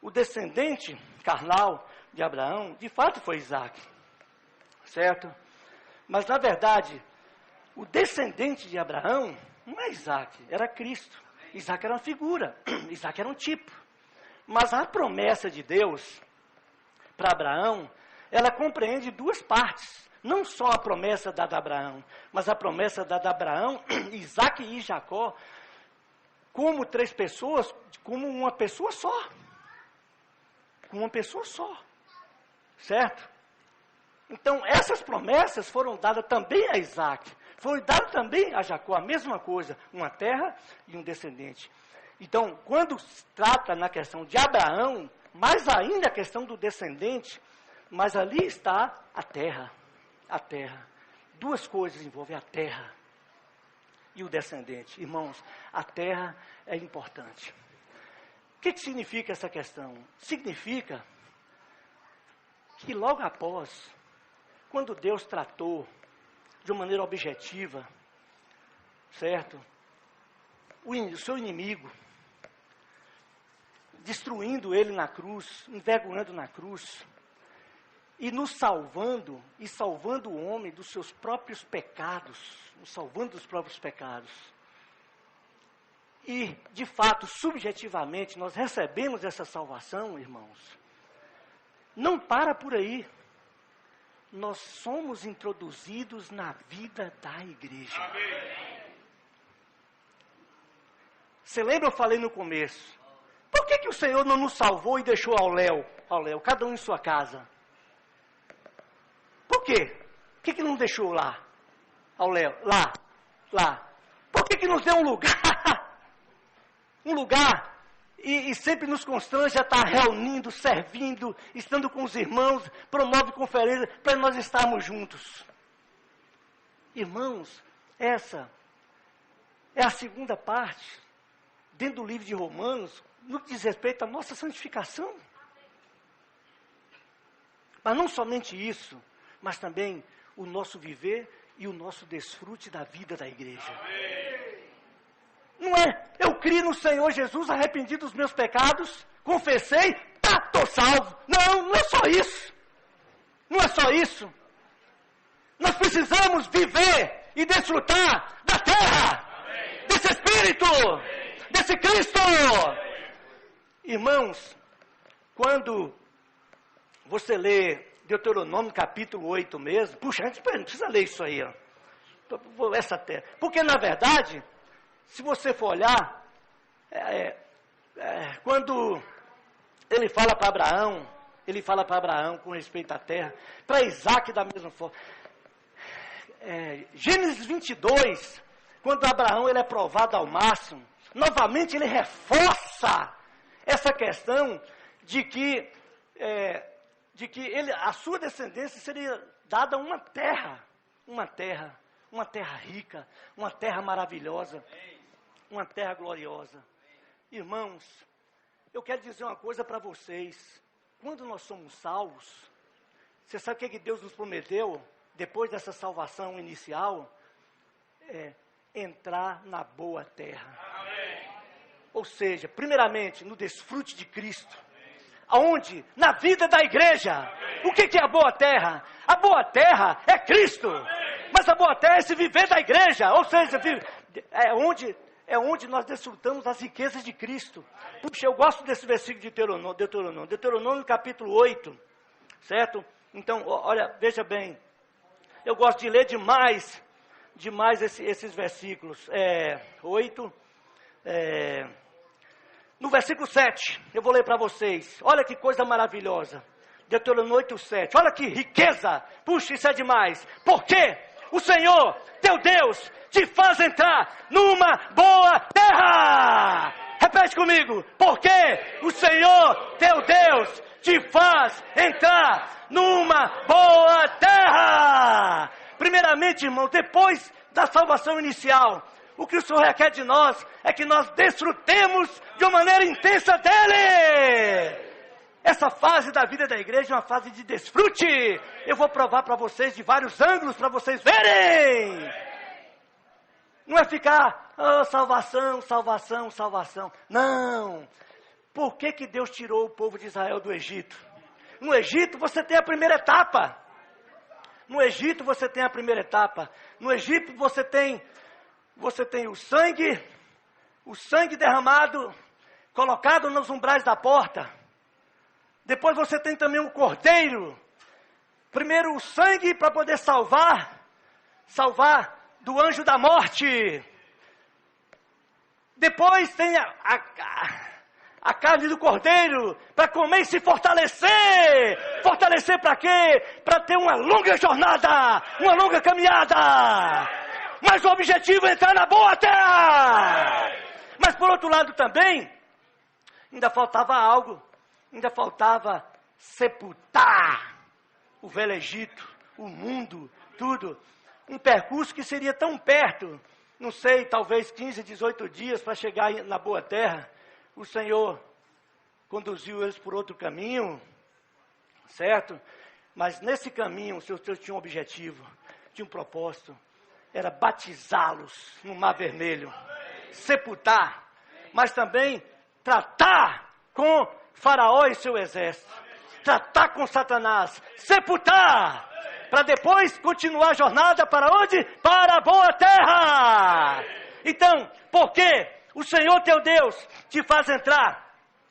B: o descendente carnal de Abraão, de fato foi Isaac, certo? Mas, na verdade, o descendente de Abraão não é Isaac, era Cristo. Isaac era uma figura, Isaac era um tipo. Mas a promessa de Deus para Abraão, ela compreende duas partes. Não só a promessa dada a Abraão, mas a promessa dada a Abraão, Isaac e Jacó, como três pessoas, como uma pessoa só. Como uma pessoa só. Certo? Então, essas promessas foram dadas também a Isaac. Foram dadas também a Jacó, a mesma coisa. Uma terra e um descendente. Então, quando se trata na questão de Abraão, mais ainda a questão do descendente, mas ali está a terra. A terra. Duas coisas envolvem a terra e o descendente. Irmãos, a terra é importante. O que significa essa questão? Significa que logo após, quando Deus tratou de uma maneira objetiva, certo? O seu inimigo, destruindo ele na cruz, envergonhando na cruz, e nos salvando, e salvando o homem dos seus próprios pecados, nos salvando dos próprios pecados. E, de fato, subjetivamente, nós recebemos essa salvação, irmãos. Não para por aí. Nós somos introduzidos na vida da igreja. Você lembra, eu falei no começo, por que o Senhor não nos salvou e deixou ao léu, cada um em sua casa? Por quê? Por que não deixou lá? Ao léu, lá. Por que nos deu um lugar? Um lugar e sempre nos constrange a estar reunindo, servindo, estando com os irmãos, promove conferência para nós estarmos juntos. Irmãos, essa é a segunda parte, dentro do livro de Romanos, no que diz respeito à nossa santificação. Mas não somente isso, mas também o nosso viver e o nosso desfrute da vida da igreja. Não é, eu criei no Senhor Jesus, arrependi dos meus pecados, confessei, estou salvo. Não é só isso. Não é só isso. Nós precisamos viver e desfrutar da terra, desse Espírito, desse Cristo. Irmãos, quando você lê Deuteronômio capítulo 8 mesmo, puxa, a gente não precisa ler isso aí, ó. Essa terra. Porque, na verdade, se você for olhar, quando ele fala para Abraão com respeito à terra, para Isaac da mesma forma. Gênesis 22, quando Abraão ele é provado ao máximo, novamente ele reforça essa questão de que a sua descendência seria dada uma terra rica, uma terra maravilhosa. uma terra gloriosa. Irmãos, eu quero dizer uma coisa para vocês. Quando nós somos salvos, você sabe o que Deus nos prometeu, depois dessa salvação inicial? É entrar na boa terra. Amém. Ou seja, primeiramente, no desfrute de Cristo. Aonde? Na vida da igreja. Amém. O que é a boa terra? A boa terra é Cristo. Amém. Mas a boa terra é se viver da igreja. Ou seja, é onde nós desfrutamos as riquezas de Cristo. Puxa, eu gosto desse versículo de Deuteronômio capítulo 8, certo? Então, olha, veja bem, eu gosto de ler demais esses versículos. 8, no versículo 7, eu vou ler para vocês, olha que coisa maravilhosa, Deuteronômio 8, 7, olha que riqueza, puxa, isso é demais, porque o Senhor, teu Deus, te faz entrar numa boa terra. Repete comigo, porque o Senhor, teu Deus, te faz entrar numa boa terra. Primeiramente, irmão, depois da salvação inicial, o que o Senhor requer de nós é que nós desfrutemos de uma maneira intensa dEle. Essa fase da vida da igreja é uma fase de desfrute. Eu vou provar para vocês de vários ângulos para vocês verem. Não é ficar, salvação, salvação, salvação. Não. Por que Deus tirou o povo de Israel do Egito? No Egito você tem a primeira etapa. No Egito você tem a primeira etapa. No Egito você tem o sangue derramado, colocado nos umbrais da porta. Depois você tem também o cordeiro. Primeiro o sangue para poder salvar do anjo da morte. Depois tem a carne do cordeiro para comer e se fortalecer. Fortalecer para quê? Para ter uma longa jornada, uma longa caminhada. Mas o objetivo é entrar na boa terra. Mas por outro lado também, ainda faltava algo. Ainda faltava sepultar o velho Egito, o mundo, tudo. Um percurso que seria tão perto, não sei, talvez 15, 18 dias para chegar na boa terra. O Senhor conduziu eles por outro caminho, certo? Mas nesse caminho o Senhor tinha um objetivo, tinha um propósito. Era batizá-los no Mar Vermelho, sepultar, mas também tratar com Faraó e seu exército, tratar com Satanás, sepultar, para depois continuar a jornada para onde? Para a boa terra. Então, porque o Senhor teu Deus te faz entrar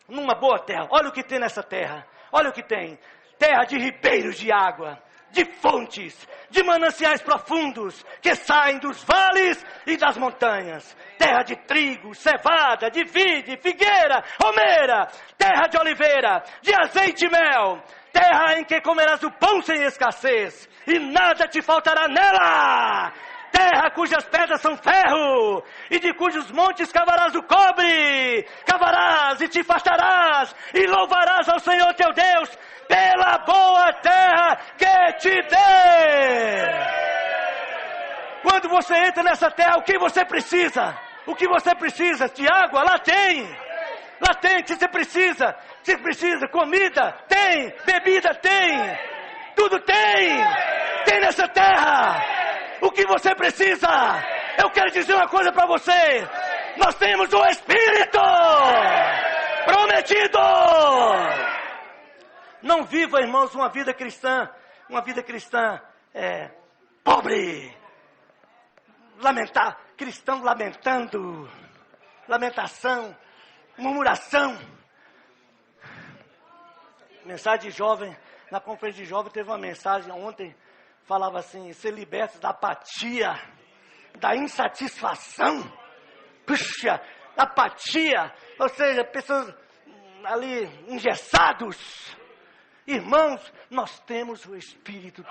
B: numa boa terra. Olha o que tem nessa terra, olha o que tem, terra de ribeiros de água, de fontes, de mananciais profundos, que saem dos vales e das montanhas, terra de trigo, cevada, de vide, figueira, romeira, terra de oliveira, de azeite e mel, terra em que comerás o pão sem escassez, e nada te faltará nela, terra cujas pedras são ferro, e de cujos montes cavarás o cobre, cavarás e te fartarás, e louvarás ao Senhor teu Deus, pela boa terra que te dê. Quando você entra nessa terra, o que você precisa? O que você precisa? De água? Lá tem. Lá tem o que você precisa. Você precisa comida? Tem. Bebida? Tem. Tudo tem. Tem nessa terra. O que você precisa? Eu quero dizer uma coisa para você. Nós temos o Espírito prometido. Não viva, irmãos, uma vida cristã pobre, cristão lamentando, lamentação, murmuração. Mensagem de jovem, na conferência de jovem teve uma mensagem ontem, falava assim, ser libertos da apatia, da insatisfação. Puxa, apatia, ou seja, pessoas ali engessados. Irmãos, nós temos o Espírito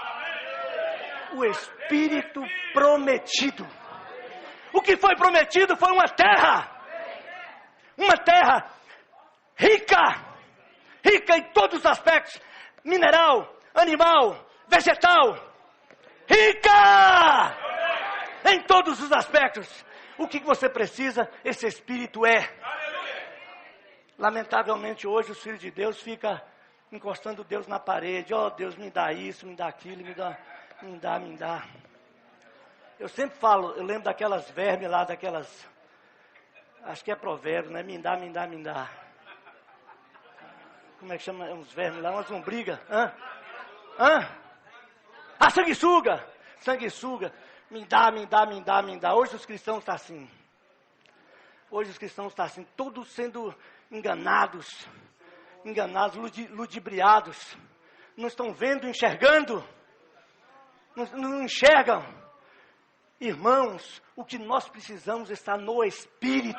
B: prometido. O que foi prometido foi uma terra rica em todos os aspectos, mineral, animal, vegetal, rica em todos os aspectos. O que você precisa, esse Espírito é. Lamentavelmente hoje os filhos de Deus ficam encostando Deus na parede. Ó, Deus, me dá isso, me dá aquilo, me dá. Eu sempre falo, eu lembro daquelas vermes lá, acho que é provérbio, né? Me dá. Como é que chama? Uns vermes lá, umas lombrigas. Ah, sanguessuga. Me dá. Hoje os cristãos estão assim. Todos sendo enganados, ludibriados. Não estão vendo, enxergando. Não enxergam. Irmãos, o que nós precisamos está no Espírito.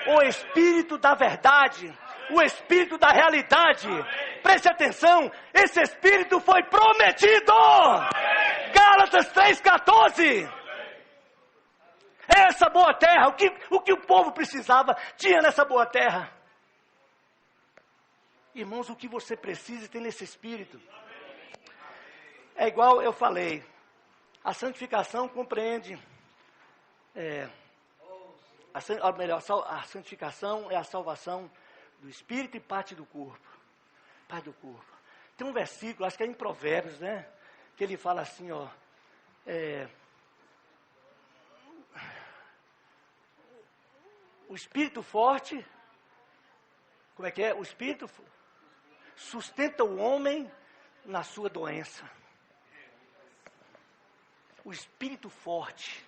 B: O Espírito da verdade. O Espírito da realidade. Preste atenção, esse Espírito foi prometido. Gálatas 3,14. Essa boa terra, o que o povo precisava, tinha nessa boa terra. Irmãos, o que você precisa tem nesse Espírito. É igual eu falei, a santificação compreende, a santificação é a salvação do Espírito e parte do corpo. Tem um versículo, acho que é em Provérbios, né? Que ele fala assim, ó. O espírito forte, como é que é? O espírito sustenta o homem na sua doença. O espírito forte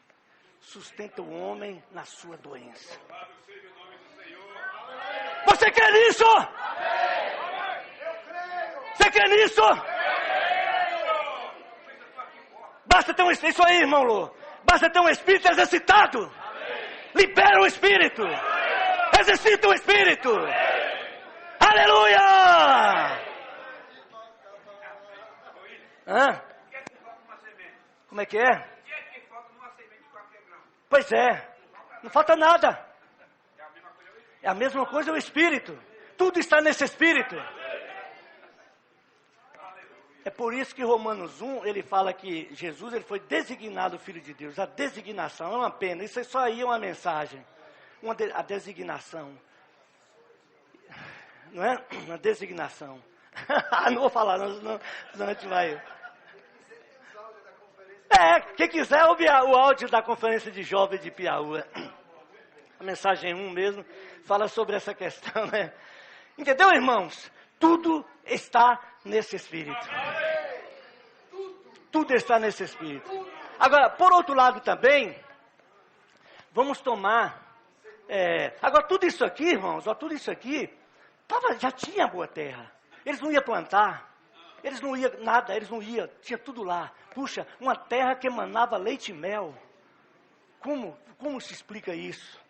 B: sustenta o homem na sua doença. Você quer isso? Você quer nisso? Basta ter um espírito, isso aí, irmão Lô. Basta ter um espírito exercitado. Libera o espírito. Exercita o espírito. Aleluia! Como é que é? Pois é. Não falta nada. É a mesma coisa o espírito. Tudo está nesse espírito. É por isso que Romanos 1, ele fala que Jesus ele foi designado Filho de Deus. A designação é uma pena. Isso só aí é uma mensagem. A designação. Não é? Uma designação. Não vou falar, senão a gente vai... quem quiser ouvir o áudio da conferência de jovens de Piauí. A mensagem 1 mesmo fala sobre essa questão, né? Entendeu, irmãos? Tudo está nesse Espírito. Tudo está nesse Espírito. Agora, por outro lado também, vamos tomar... agora, tudo isso aqui, irmãos, tudo isso aqui, já tinha boa terra. Eles não iam plantar, eles não iam nada, tinha tudo lá. Puxa, uma terra que emanava leite e mel. Como se explica isso?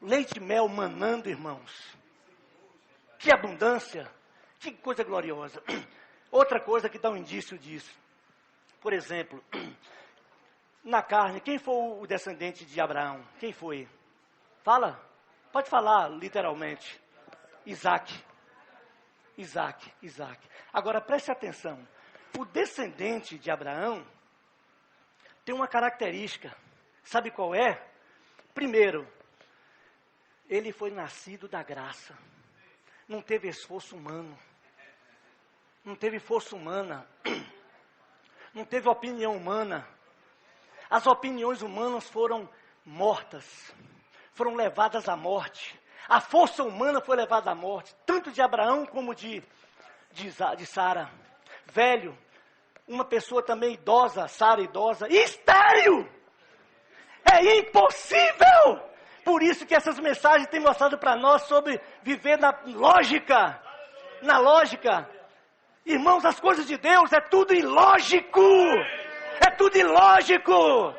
B: Leite e mel manando, irmãos. Que abundância, que coisa gloriosa. Outra coisa que dá um indício disso. Por exemplo, na carne, quem foi o descendente de Abraão? Quem foi? Fala, pode falar literalmente. Isaac. Agora preste atenção. O descendente de Abraão tem uma característica. Sabe qual é? Primeiro, ele foi nascido da graça. Não teve esforço humano. Não teve força humana. Não teve opinião humana. As opiniões humanas foram mortas. Foram levadas à morte. A força humana foi levada à morte. Tanto de Abraão como de Sara. Velho. Uma pessoa também idosa. Sara idosa. E estéril. É impossível. Por isso que essas mensagens têm mostrado para nós sobre viver na lógica. Na lógica. Irmãos, as coisas de Deus é tudo ilógico. É tudo ilógico.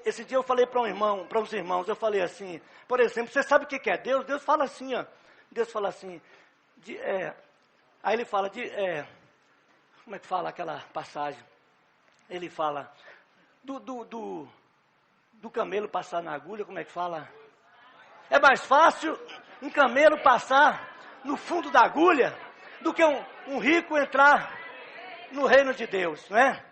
B: Esse dia eu falei para uns irmãos, eu falei assim, por exemplo, você sabe o que é Deus? Deus fala assim, ó. Deus fala assim, aí ele fala como é que fala aquela passagem? Ele fala, do camelo passar na agulha, como é que fala? É mais fácil um camelo passar no fundo da agulha do que um rico entrar no reino de Deus, não é?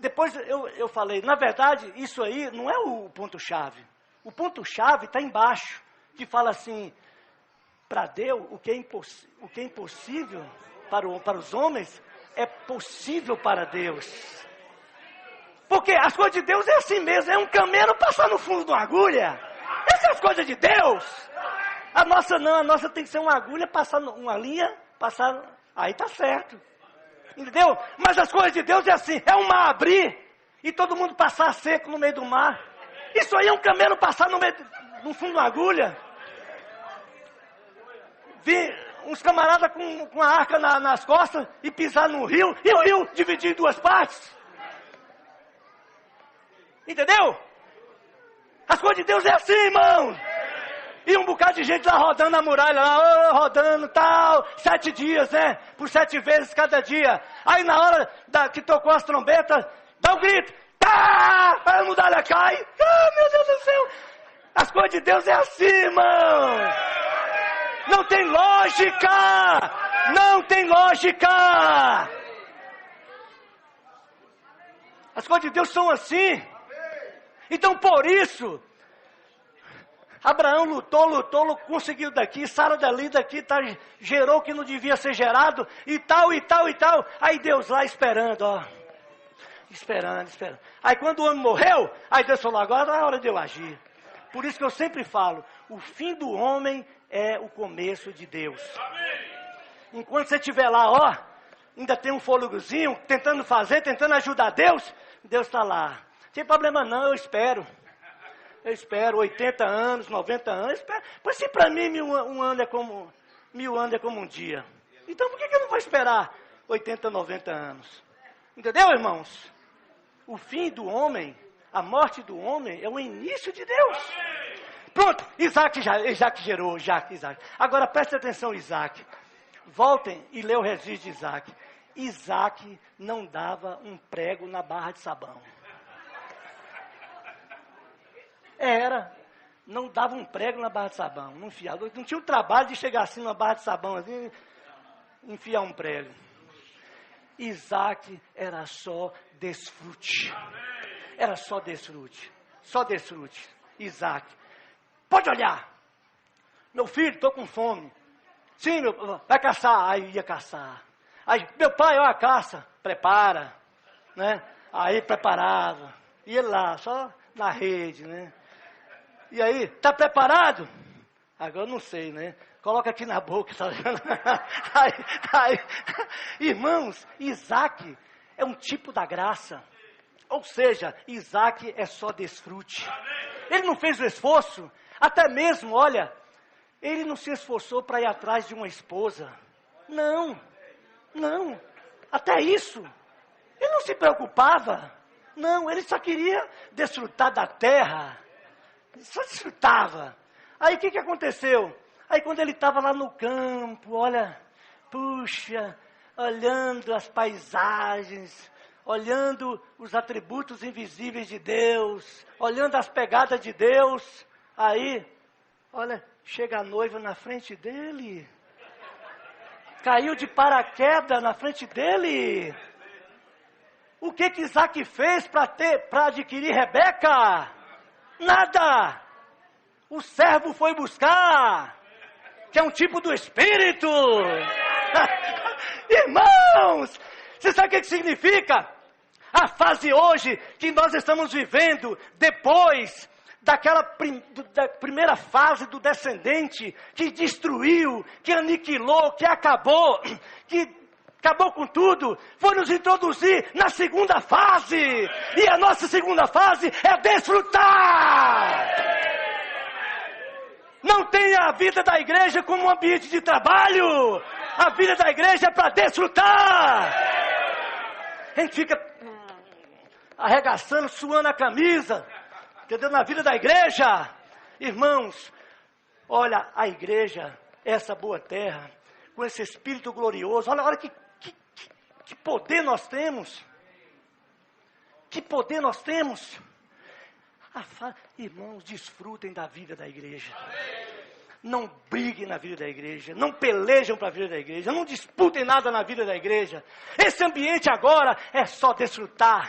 B: Depois eu falei, na verdade, isso aí não é o ponto-chave. O ponto-chave está embaixo, que fala assim, para Deus, o que é impossível para os homens, é possível para Deus. Porque as coisas de Deus é assim mesmo, é um camelo passar no fundo de uma agulha. Essas são as coisas de Deus. A nossa não, a nossa tem que ser uma agulha, passar uma linha, passar, aí tá certo. Entendeu? Mas as coisas de Deus é assim, é um mar abrir e todo mundo passar seco no meio do mar. Isso aí é um camelo passar no fundo de uma agulha. Vi uns camaradas com a arca nas costas e pisar no rio, e o rio dividir em duas partes. Entendeu? As coisas de Deus é assim, irmão. E um bocado de gente lá rodando a muralha, lá, rodando tal, 7 dias, né? Por 7 vezes cada dia. Aí na hora que tocou as trombetas, dá um grito, tá! Aí a muralha cai. Ah, meu Deus do céu! As coisas de Deus é assim, irmão. Não tem lógica! Não tem lógica! As coisas de Deus são assim. Então por isso, Abraão lutou, conseguiu daqui, Sara dali, gerou o que não devia ser gerado, e tal. Aí Deus lá esperando, ó. Esperando. Aí quando o homem morreu, aí Deus falou, agora é hora de eu agir. Por isso que eu sempre falo, o fim do homem é o começo de Deus. Enquanto você estiver lá, ó, ainda tem um fôlegozinho, tentando ajudar Deus, Deus está lá. Não tem problema não, eu espero 80 anos, 90 anos, pois se para mim 1000 anos é como um dia. Então por que eu não vou esperar 80, 90 anos? Entendeu, irmãos? O fim do homem, a morte do homem é o início de Deus. Pronto, Isaac gerou. Agora preste atenção, Isaac. Voltem e lê o registro de Isaac. Isaac não dava um prego na barra de sabão. Não dava um prego na barra de sabão, não enfiava. Não tinha o trabalho de chegar assim na barra de sabão, assim, enfiar um prego. Isaac era só desfrute. Só desfrute. Isaac. Pode olhar. Meu filho, estou com fome. Sim, vai caçar. Aí ia caçar. Aí, meu pai, ó a caça. Prepara. Né? Aí preparava. Ia lá, só na rede, né? E aí, tá preparado? Agora eu não sei, né? Coloca aqui na boca. Aí. Irmãos, Isaac é um tipo da graça. Ou seja, Isaac é só desfrute. Ele não fez o esforço. Até mesmo, olha, ele não se esforçou para ir atrás de uma esposa. Não. Até isso. Ele não se preocupava. Não, ele só queria desfrutar da terra. Só desfrutava. Aí o que aconteceu? Aí quando ele estava lá no campo, olha, puxa, olhando as paisagens, olhando os atributos invisíveis de Deus, olhando as pegadas de Deus, aí, olha, chega a noiva na frente dele, caiu de paraquedas na frente dele. O que Isaac fez para adquirir Rebeca? Nada. O servo foi buscar, que é um tipo do Espírito. Irmãos, você sabe o que significa? A fase hoje que nós estamos vivendo, depois da primeira fase do descendente, que destruiu, que aniquilou, que acabou com tudo, foi nos introduzir na segunda fase. E a nossa segunda fase é desfrutar. Não tenha a vida da igreja como um ambiente de trabalho. A vida da igreja é para desfrutar. A gente fica arregaçando, suando a camisa, entendeu? Na vida da igreja. Irmãos, olha, a igreja, essa boa terra, com esse espírito glorioso, olha que poder nós temos. Que poder nós temos. Irmãos, desfrutem da vida da igreja. Não briguem na vida da igreja. Não pelejam para a vida da igreja. Não disputem nada na vida da igreja. Esse ambiente agora é só desfrutar.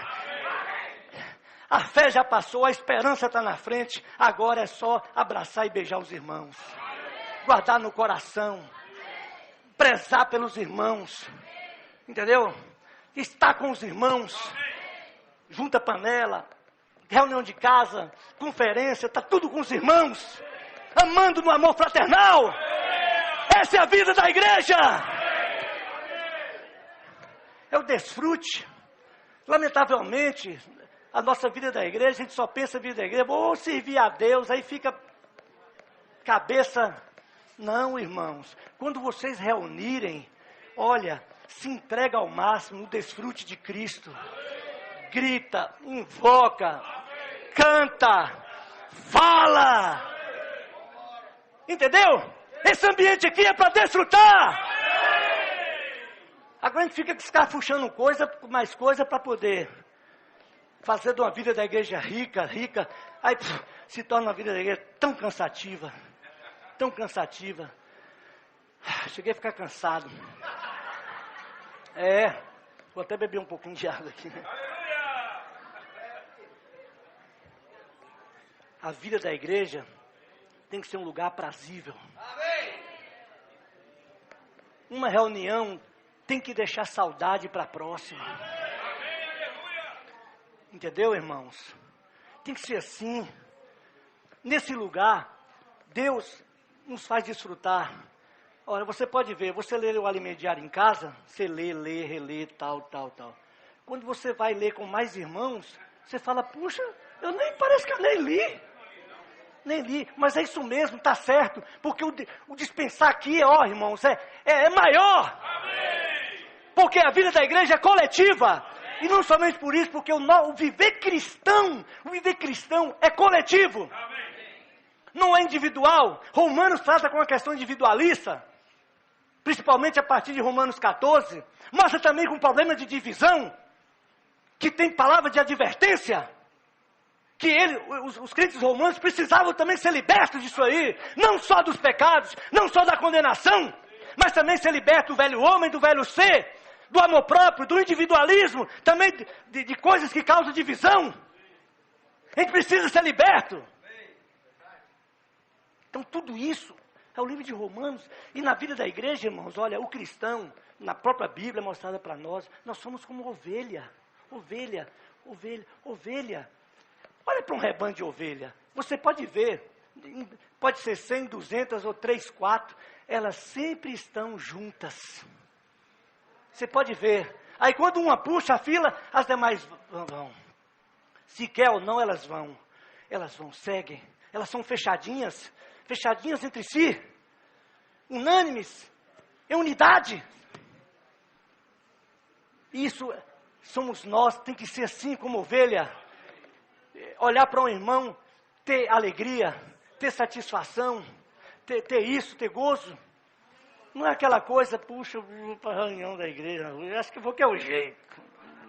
B: A fé já passou, a esperança está na frente. Agora é só abraçar e beijar os irmãos. Guardar no coração. Prezar pelos irmãos. Entendeu? Estar com os irmãos. Junta panela. Reunião de casa. Conferência. Está tudo com os irmãos. Amando no amor fraternal. Essa é a vida da igreja. É o desfrute. Lamentavelmente, a nossa vida da igreja, a gente só pensa na vida da igreja, vou servir a Deus, aí fica cabeça. Não, irmãos, quando vocês reunirem, olha, se entrega ao máximo no desfrute de Cristo. Grita, invoca, canta, fala. Entendeu? Esse ambiente aqui é para desfrutar. Agora a gente fica escafuchando mais coisa para poder fazer de uma vida da igreja rica, aí se torna uma vida da igreja tão cansativa. Cheguei a ficar cansado. Vou até beber um pouquinho de água aqui. A vida da igreja tem que ser um lugar aprazível. Uma reunião tem que deixar saudade para a próxima. Entendeu, irmãos? Tem que ser assim. Nesse lugar, Deus nos faz desfrutar. Olha, você pode ver, você lê o alimento diário em casa, você lê, relê, tal. Quando você vai ler com mais irmãos, você fala, puxa, parece que eu nem li, mas é isso mesmo, está certo, porque o dispensar aqui, irmãos, é maior. Porque a vida da igreja é coletiva. E não somente por isso, porque o viver cristão é coletivo. Não é individual. Romanos trata com uma questão individualista. Principalmente a partir de Romanos 14. Mostra também com um problema de divisão. Que tem palavra de advertência. Que os crentes romanos precisavam também ser libertos disso aí. Não só dos pecados, não só da condenação. Mas também ser liberto do velho homem, do velho ser. Do amor próprio, do individualismo, também de coisas que causam divisão. A gente precisa ser liberto. Então tudo isso é o livro de Romanos. E na vida da igreja, irmãos, olha, o cristão, na própria Bíblia mostrada para nós somos como ovelha. Olha para um rebanho de ovelha. Você pode ver, pode ser 100, 200 ou 3, 4, elas sempre estão juntas. Você pode ver. Aí quando uma puxa a fila, as demais vão. Se quer ou não, elas vão. Elas vão, seguem. Elas são fechadinhas entre si. Unânimes. Em unidade. Isso somos nós, tem que ser assim como ovelha. Olhar para um irmão, ter alegria, ter satisfação, ter isso, ter gozo. Não é aquela coisa, puxa, eu vou para a reunião da igreja, eu acho que vou que é o jeito.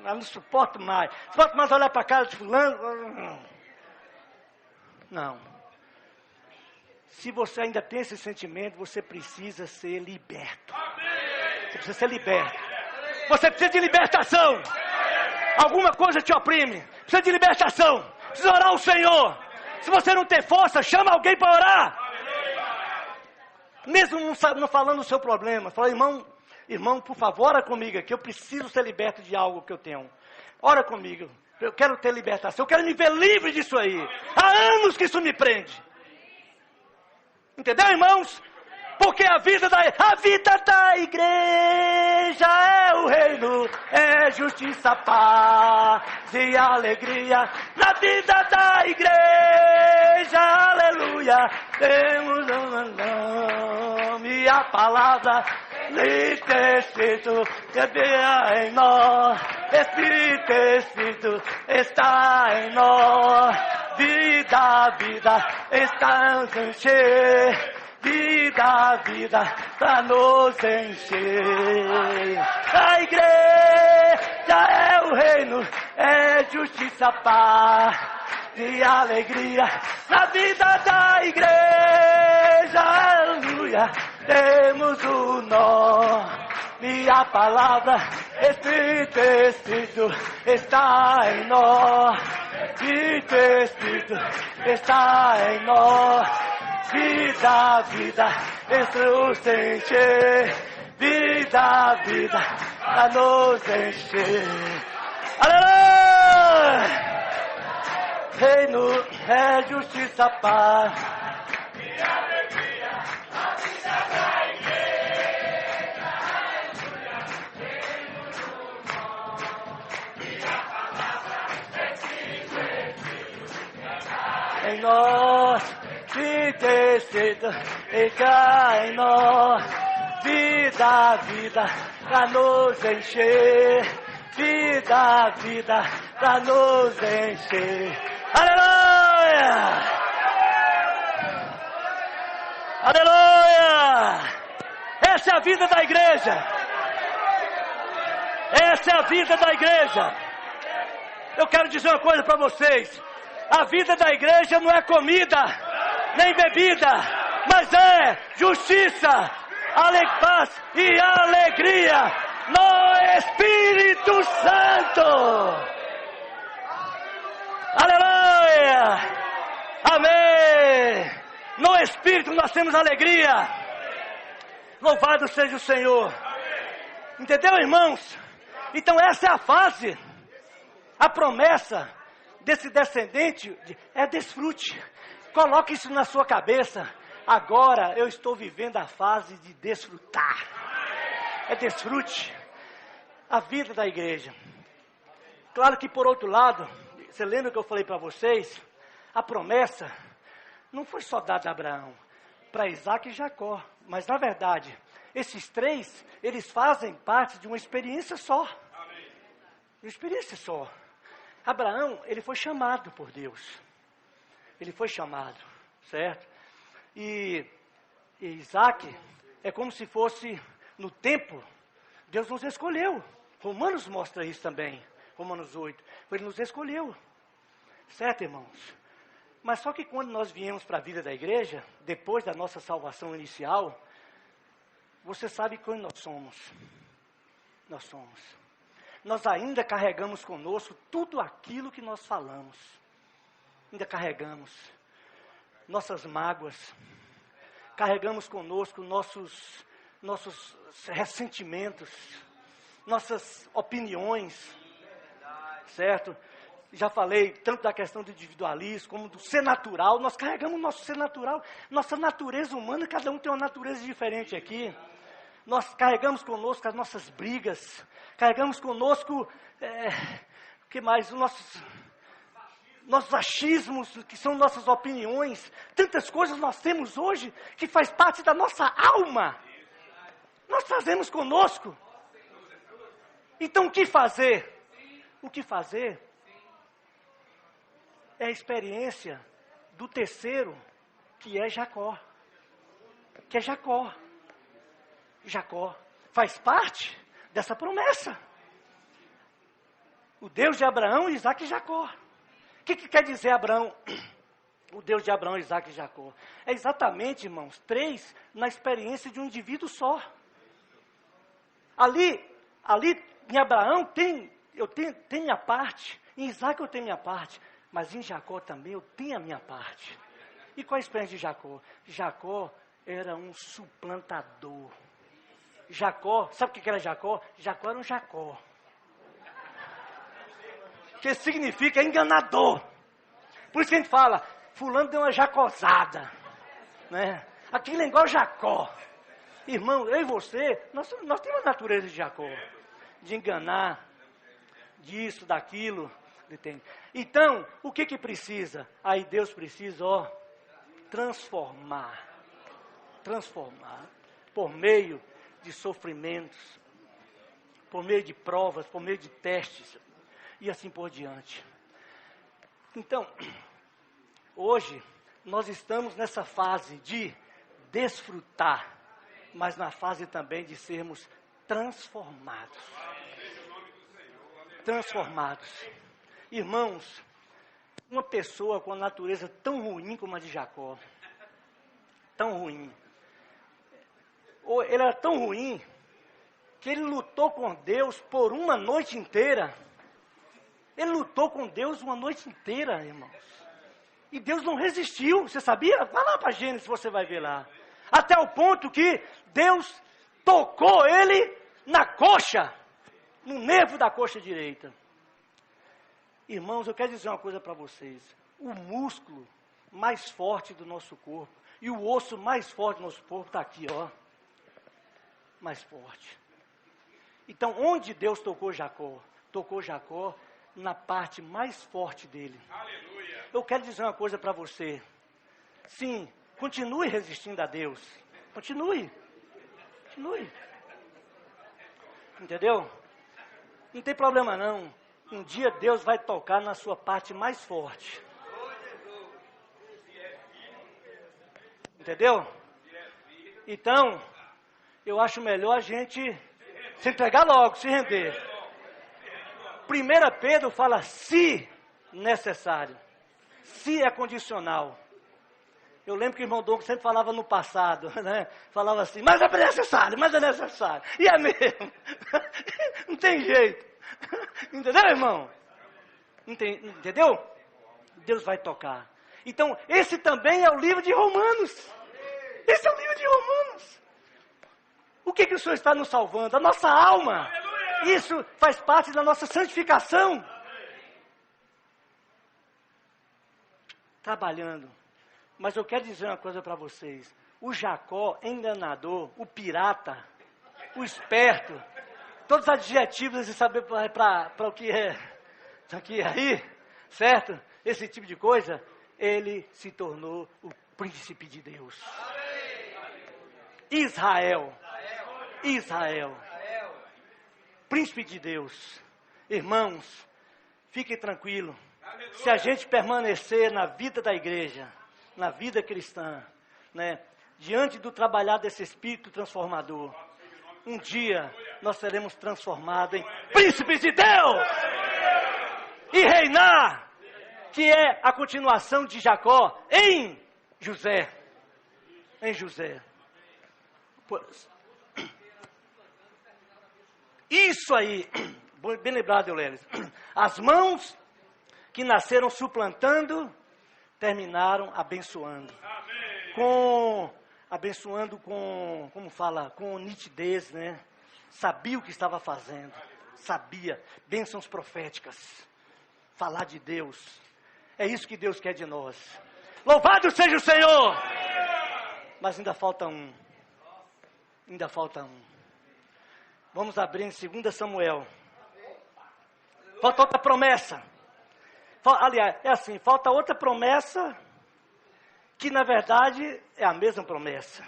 B: Eu não suporto mais. Suporto mais olhar para a cara de fulano. Não. Se você ainda tem esse sentimento, você precisa ser liberto. Você precisa ser liberto. Você precisa de libertação. Alguma coisa te oprime. Precisa de libertação. Precisa orar ao Senhor. Se você não tem força, chama alguém para orar. Mesmo não falando o seu problema. Fala, irmão, por favor, ora comigo aqui. Eu preciso ser liberto de algo que eu tenho. Ora comigo. Eu quero ter libertação. Eu quero me ver livre disso aí. Há anos que isso me prende. Entendeu, irmãos? Porque a vida da igreja é o reino, é justiça, paz e alegria. Na vida da igreja, aleluia, temos um nome e a palavra Espírito Espírito que em nós, Espírito Espírito está em nós, vida está nos encher. Vida, pra nos encher. A igreja é o reino, é justiça, paz e alegria. Na vida da igreja, aleluia, temos o nome e a palavra, Espírito está em nós. de teu Espírito está em nós. Vida, vida, enche, vida, vida, a nos encher. Aleluia! Reino é justiça, paz. E alegria, a vida da igreja. E a palavra em nós, que tecido está em nós. Vida, vida, pra nos encher. Vida, vida, pra nos encher. Aleluia! Aleluia! Essa é a vida da igreja. Essa é a vida da igreja. Eu quero dizer uma coisa para vocês. A vida da igreja não é comida, nem bebida, mas é justiça, paz e alegria no Espírito Santo. Aleluia! Amém! No Espírito nós temos alegria. Louvado seja o Senhor. Entendeu, irmãos? Então essa é a fase. A promessa desse descendente é desfrute. Coloque isso na sua cabeça. Agora eu estou vivendo a fase de desfrutar. É desfrute. A vida da igreja. Claro que por outro lado, você lembra que eu falei para vocês? A promessa não foi só dada a Abraão, para Isaac e Jacó. Mas na verdade, esses três, eles fazem parte de uma experiência só. Uma experiência só. Abraão, ele foi chamado por Deus. Ele foi chamado, certo? E Isaac é como se fosse no tempo, Deus nos escolheu. Romanos mostra isso também, Romanos 8. Ele nos escolheu, certo, irmãos? Mas só que quando nós viemos para a vida da igreja, depois da nossa salvação inicial, você sabe quem nós somos. Nós somos. Nós ainda carregamos conosco tudo aquilo que nós falamos. Ainda carregamos nossas mágoas. Carregamos conosco nossos ressentimentos, nossas opiniões, certo? Já falei tanto da questão do individualismo, como do ser natural. Nós carregamos o nosso ser natural, nossa natureza humana, cada um tem uma natureza diferente aqui. Nós carregamos conosco as nossas brigas, carregamos conosco, o que mais? Os nossos achismos, que são nossas opiniões. Tantas coisas nós temos hoje, que faz parte da nossa alma. Nós trazemos conosco. Então o que fazer? O que fazer é a experiência do terceiro, que é Jacó. Que é Jacó. Jacó faz parte dessa promessa. O Deus de Abraão, Isaac e Jacó. O que quer dizer Abraão? O Deus de Abraão, Isaac e Jacó. É exatamente, irmãos, três na experiência de um indivíduo só. Ali em Abraão eu tenho minha parte. Em Isaac eu tenho minha parte. Mas em Jacó também eu tenho a minha parte. E qual a experiência de Jacó? Jacó era um suplantador. Jacó, sabe o que era Jacó? Jacó era um Jacó. Que significa enganador. Por isso que a gente fala, fulano deu uma jacosada. Né? Aquilo é igual Jacó. Irmão, eu e você, nós temos a natureza de Jacó. De enganar, disso, daquilo. Então, o que precisa? Aí Deus precisa, transformar. Transformar. Por meio de sofrimentos, por meio de provas, por meio de testes, e assim por diante. Então, hoje, nós estamos nessa fase de desfrutar, mas na fase também de sermos transformados. Transformados. Irmãos, uma pessoa com a natureza tão ruim como a de Jacó, tão ruim, ele era tão ruim, que ele lutou com Deus por uma noite inteira. Ele lutou com Deus uma noite inteira, irmãos. E Deus não resistiu, você sabia? Vai lá para Gênesis, você vai ver lá. Até o ponto que Deus tocou ele na coxa, no nervo da coxa direita. Irmãos, eu quero dizer uma coisa para vocês. O músculo mais forte do nosso corpo e o osso mais forte do nosso corpo está aqui, ó. Mais forte. Então, onde Deus tocou Jacó? Tocou Jacó na parte mais forte dele. Aleluia. Eu quero dizer uma coisa para você. Sim, continue resistindo a Deus. Continue. Entendeu? Não tem problema não. Um dia Deus vai tocar na sua parte mais forte. Entendeu? Então, eu acho melhor a gente se entregar logo, se render. 1 Pedro fala se necessário. Se é condicional. Eu lembro que o irmão Douglas sempre falava no passado, né? Falava assim, mas é necessário, mas é necessário. E é mesmo. Não tem jeito. Entendeu, irmão? Entendeu? Deus vai tocar. Então, esse também é o livro de Romanos. Esse é o livro de Romanos. O que o Senhor está nos salvando? A nossa alma. Isso faz parte da nossa santificação. Trabalhando. Mas eu quero dizer uma coisa para vocês. O Jacó, enganador, o pirata, o esperto, todos os adjetivos de saber para o que é aqui aí, certo? Esse tipo de coisa, ele se tornou o príncipe de Deus. Israel. Príncipe de Deus. Irmãos, fiquem tranquilos. Se a gente permanecer na vida da igreja, na vida cristã, né, diante do trabalhar desse Espírito transformador, um dia nós seremos transformados em príncipes de Deus e reinar, que é a continuação de Jacó em José. Isso aí, bem lembrado, Eulélis. As mãos que nasceram suplantando, terminaram abençoando. Com nitidez, né? Sabia o que estava fazendo. Sabia. Bênçãos proféticas. Falar de Deus. É isso que Deus quer de nós. Louvado seja o Senhor! Mas ainda falta um. Vamos abrir em 2 Samuel. Falta outra promessa. Aliás, é assim, falta outra promessa, que na verdade é a mesma promessa.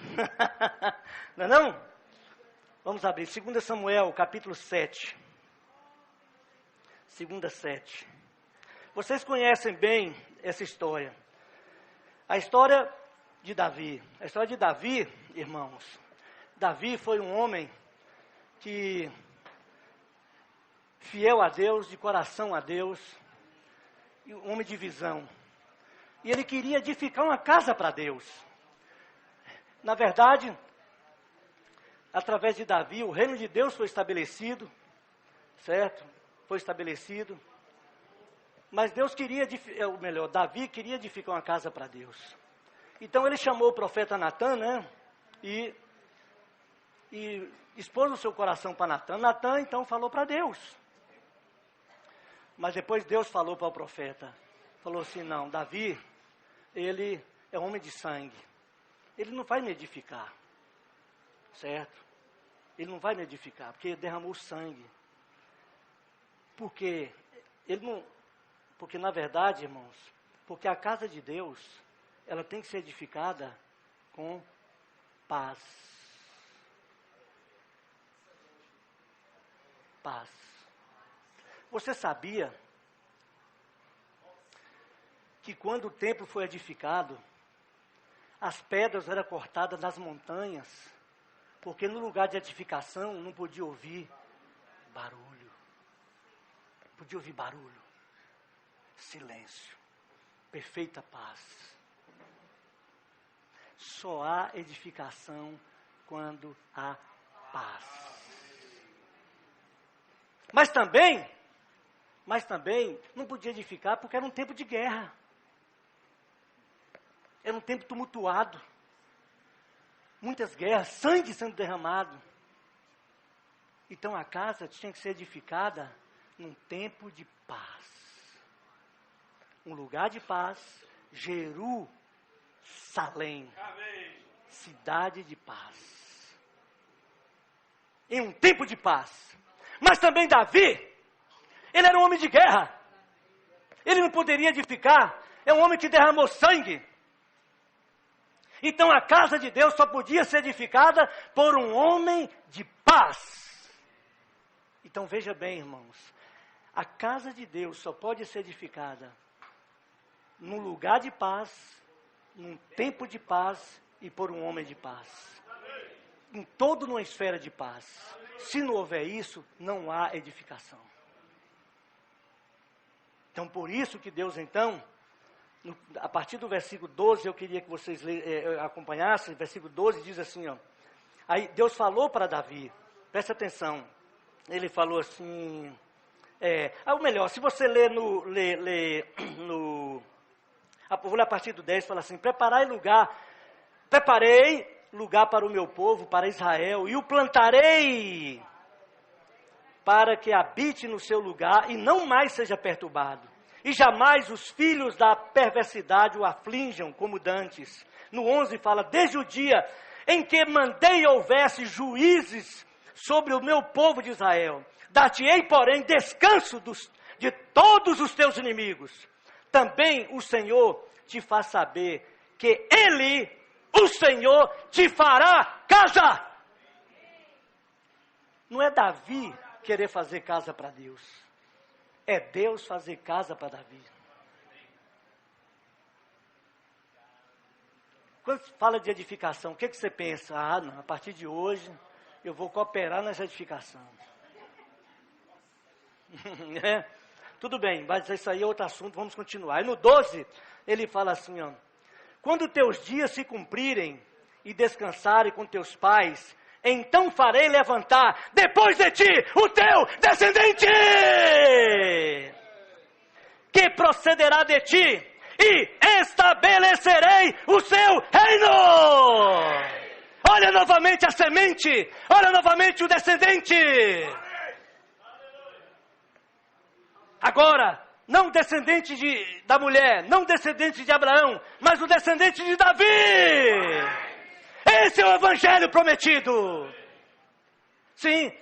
B: Não é não? Vamos abrir, 2 Samuel, capítulo 7. 2:7. Vocês conhecem bem essa história. A história de Davi. A história de Davi, irmãos. Davi foi um homem que, fiel a Deus, de coração a Deus, um homem de visão. E ele queria edificar uma casa para Deus. Na verdade, através de Davi, o reino de Deus foi estabelecido, certo? Foi estabelecido. Mas Davi queria edificar uma casa para Deus. Então ele chamou o profeta Natã, né? E expôs o seu coração para Natã. Natã então falou para Deus. Mas depois Deus falou para o profeta. Falou assim, não, Davi, ele é homem de sangue. Ele não vai me edificar. Certo? Ele não vai me edificar, porque ele derramou sangue. Porque na verdade, irmãos, porque a casa de Deus, ela tem que ser edificada com paz. Paz. Você sabia que quando o templo foi edificado, as pedras eram cortadas nas montanhas, porque no lugar de edificação não podia ouvir barulho. Podia ouvir barulho. Silêncio. Perfeita paz. Só há edificação quando há paz. Mas também, Mas também não podia edificar porque era um tempo de guerra. Era um tempo tumultuado. Muitas guerras, sangue sendo derramado. Então a casa tinha que ser edificada num tempo de paz. Um lugar de paz, Jerusalém. Cidade de paz. Em um tempo de paz. Mas também Davi, ele era um homem de guerra. Ele não poderia edificar. É um homem que derramou sangue. Então a casa de Deus só podia ser edificada por um homem de paz. Então veja bem, irmãos. A casa de Deus só pode ser edificada num lugar de paz, num tempo de paz e por um homem de paz. Em toda uma esfera de paz. Se não houver isso, não há edificação. Então por isso que Deus então, a partir do versículo 12, eu queria que vocês acompanhassem, versículo 12 diz assim, ó. Aí Deus falou para Davi, presta atenção, ele falou assim, ou melhor, se você ler vou ler a partir do 10, fala assim, preparei lugar para o meu povo, para Israel, e o plantarei para que habite no seu lugar e não mais seja perturbado. E jamais os filhos da perversidade o aflinjam como dantes. No 11 fala, desde o dia em que mandei houvesse juízes sobre o meu povo de Israel, dar-te-ei, porém, descanso de todos os teus inimigos. Também o Senhor te faz saber que Ele, o Senhor, te fará casa. Não é Davi querer fazer casa para Deus. É Deus fazer casa para Davi. Quando se fala de edificação, o que você pensa? Ah, não, a partir de hoje eu vou cooperar nessa edificação. Tudo bem, mas isso aí é outro assunto, vamos continuar. E no 12, ele fala assim, ó. Quando teus dias se cumprirem e descansarem com teus pais, então farei levantar depois de ti o teu descendente, que procederá de ti, e estabelecerei o seu reino. Olha novamente a semente, olha novamente o descendente. Agora, não descendente da mulher, não descendente de Abraão, mas o descendente de Davi. Esse é o evangelho prometido. Sim,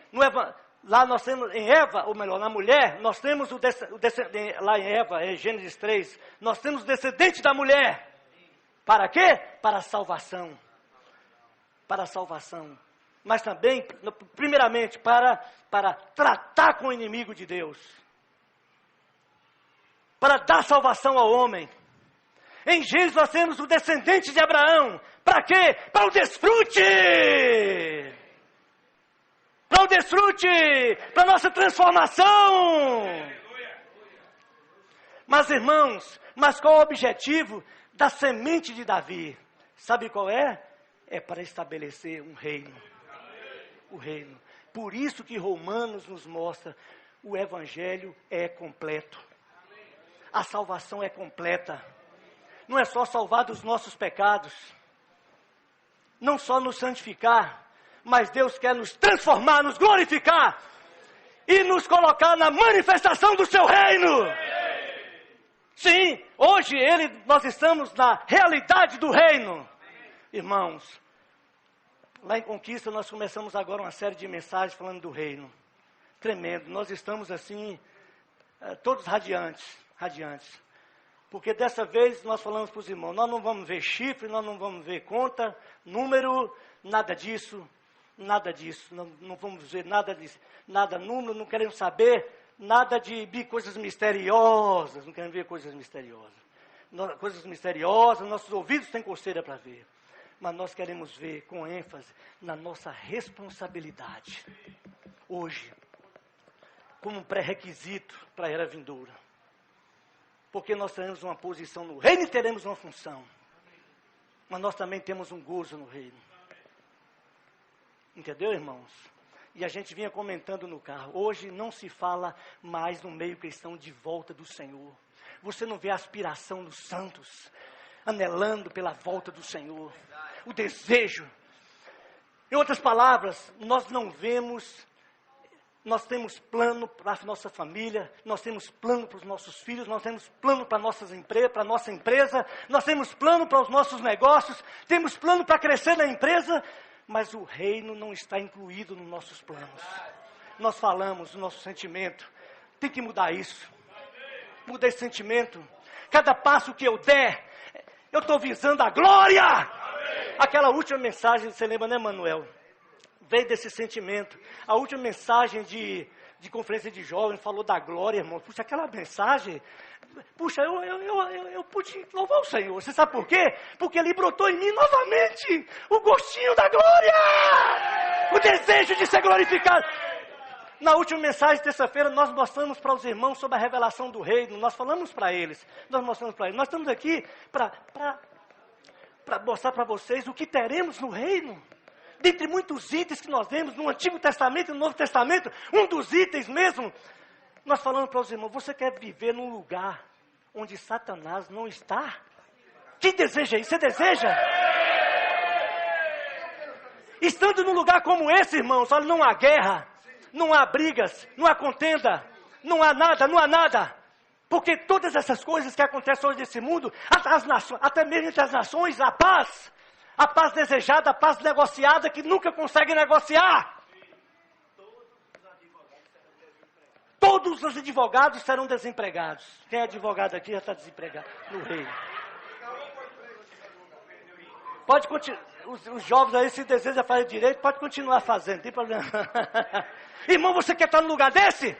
B: lá nós temos em Eva, ou melhor, na mulher, nós temos o descendente, lá em Eva, em Gênesis 3, nós temos o descendente da mulher. Para quê? Para a salvação. Para a salvação. Mas também, primeiramente, para tratar com o inimigo de Deus. Para dar salvação ao homem. Em Gênesis nós temos o descendente de Abraão. Para quê? Para o desfrute! Para o desfrute! Para a nossa transformação! Mas irmãos, qual é o objetivo da semente de Davi? Sabe qual é? É para estabelecer um reino. O reino. Por isso que Romanos nos mostra, o evangelho é completo. A salvação é completa. Não é só salvar dos nossos pecados. Não só nos santificar, mas Deus quer nos transformar, nos glorificar e nos colocar na manifestação do seu reino. Sim, hoje nós estamos na realidade do reino. Irmãos, lá em Conquista nós começamos agora uma série de mensagens falando do reino. Tremendo, nós estamos assim, todos radiantes. Porque dessa vez nós falamos para os irmãos, nós não vamos ver chifre, nós não vamos ver conta, número, nada disso, não vamos ver nada disso, nada número, não queremos saber nada de coisas misteriosas, não queremos ver coisas misteriosas. Coisas misteriosas, nossos ouvidos têm coceira para ver, mas nós queremos ver com ênfase na nossa responsabilidade, hoje, como um pré-requisito para a era vindoura. Porque nós teremos uma posição no reino e teremos uma função. Mas nós também temos um gozo no reino. Entendeu, irmãos? E a gente vinha comentando no carro. Hoje não se fala mais no meio cristão de volta do Senhor. Você não vê a aspiração dos santos anelando pela volta do Senhor. O desejo. Em outras palavras, nós não vemos. Nós temos plano para a nossa família, nós temos plano para os nossos filhos, nós temos plano para a nossa empresa, nós temos plano para os nossos negócios, temos plano para crescer na empresa, mas o reino não está incluído nos nossos planos. Nós falamos, o nosso sentimento, tem que mudar isso. Muda esse sentimento. Cada passo que eu der, eu estou visando a glória. Aquela última mensagem, você lembra, né, Manuel? Veio desse sentimento. A última mensagem de conferência de jovens falou da glória, irmão. Puxa, aquela mensagem, puxa, eu pude louvar o Senhor. Você sabe por quê? Porque Ele brotou em mim novamente o gostinho da glória, o desejo de ser glorificado. Na última mensagem, terça-feira, nós mostramos para os irmãos sobre a revelação do reino. Nós falamos para eles, nós mostramos para eles. Nós estamos aqui para mostrar para vocês o que teremos no reino. Dentre muitos itens que nós vemos no Antigo Testamento e no Novo Testamento, um dos itens mesmo, nós falamos para os irmãos, você quer viver num lugar onde Satanás não está? Quem deseja isso? Você deseja? Estando num lugar como esse, irmãos, olha, não há guerra, não há brigas, não há contenda, não há nada. Porque todas essas coisas que acontecem hoje nesse mundo, até mesmo entre as nações, a paz desejada, a paz negociada, que nunca consegue negociar. Todos os advogados serão desempregados. Quem é advogado aqui já está desempregado no reino. Pode continuar. Os jovens aí, se desejam fazer direito, pode continuar fazendo, não tem problema. Irmão, você quer estar num lugar desse?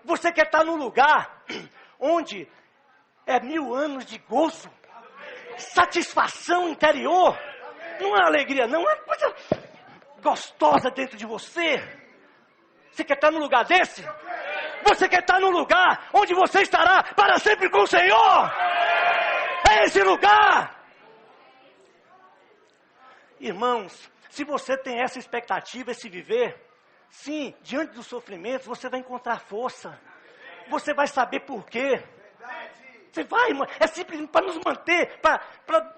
B: Você quer estar num lugar onde é 1000 anos de gozo, satisfação interior, não é alegria, não é coisa gostosa dentro de você. Você quer estar num lugar desse? Você quer estar num lugar onde você estará para sempre com o Senhor? É esse lugar. Irmãos, se você tem essa expectativa, esse viver, sim, diante dos sofrimentos, você vai encontrar força. Você vai saber por quê. Você vai, irmão, é simplesmente para nos manter, para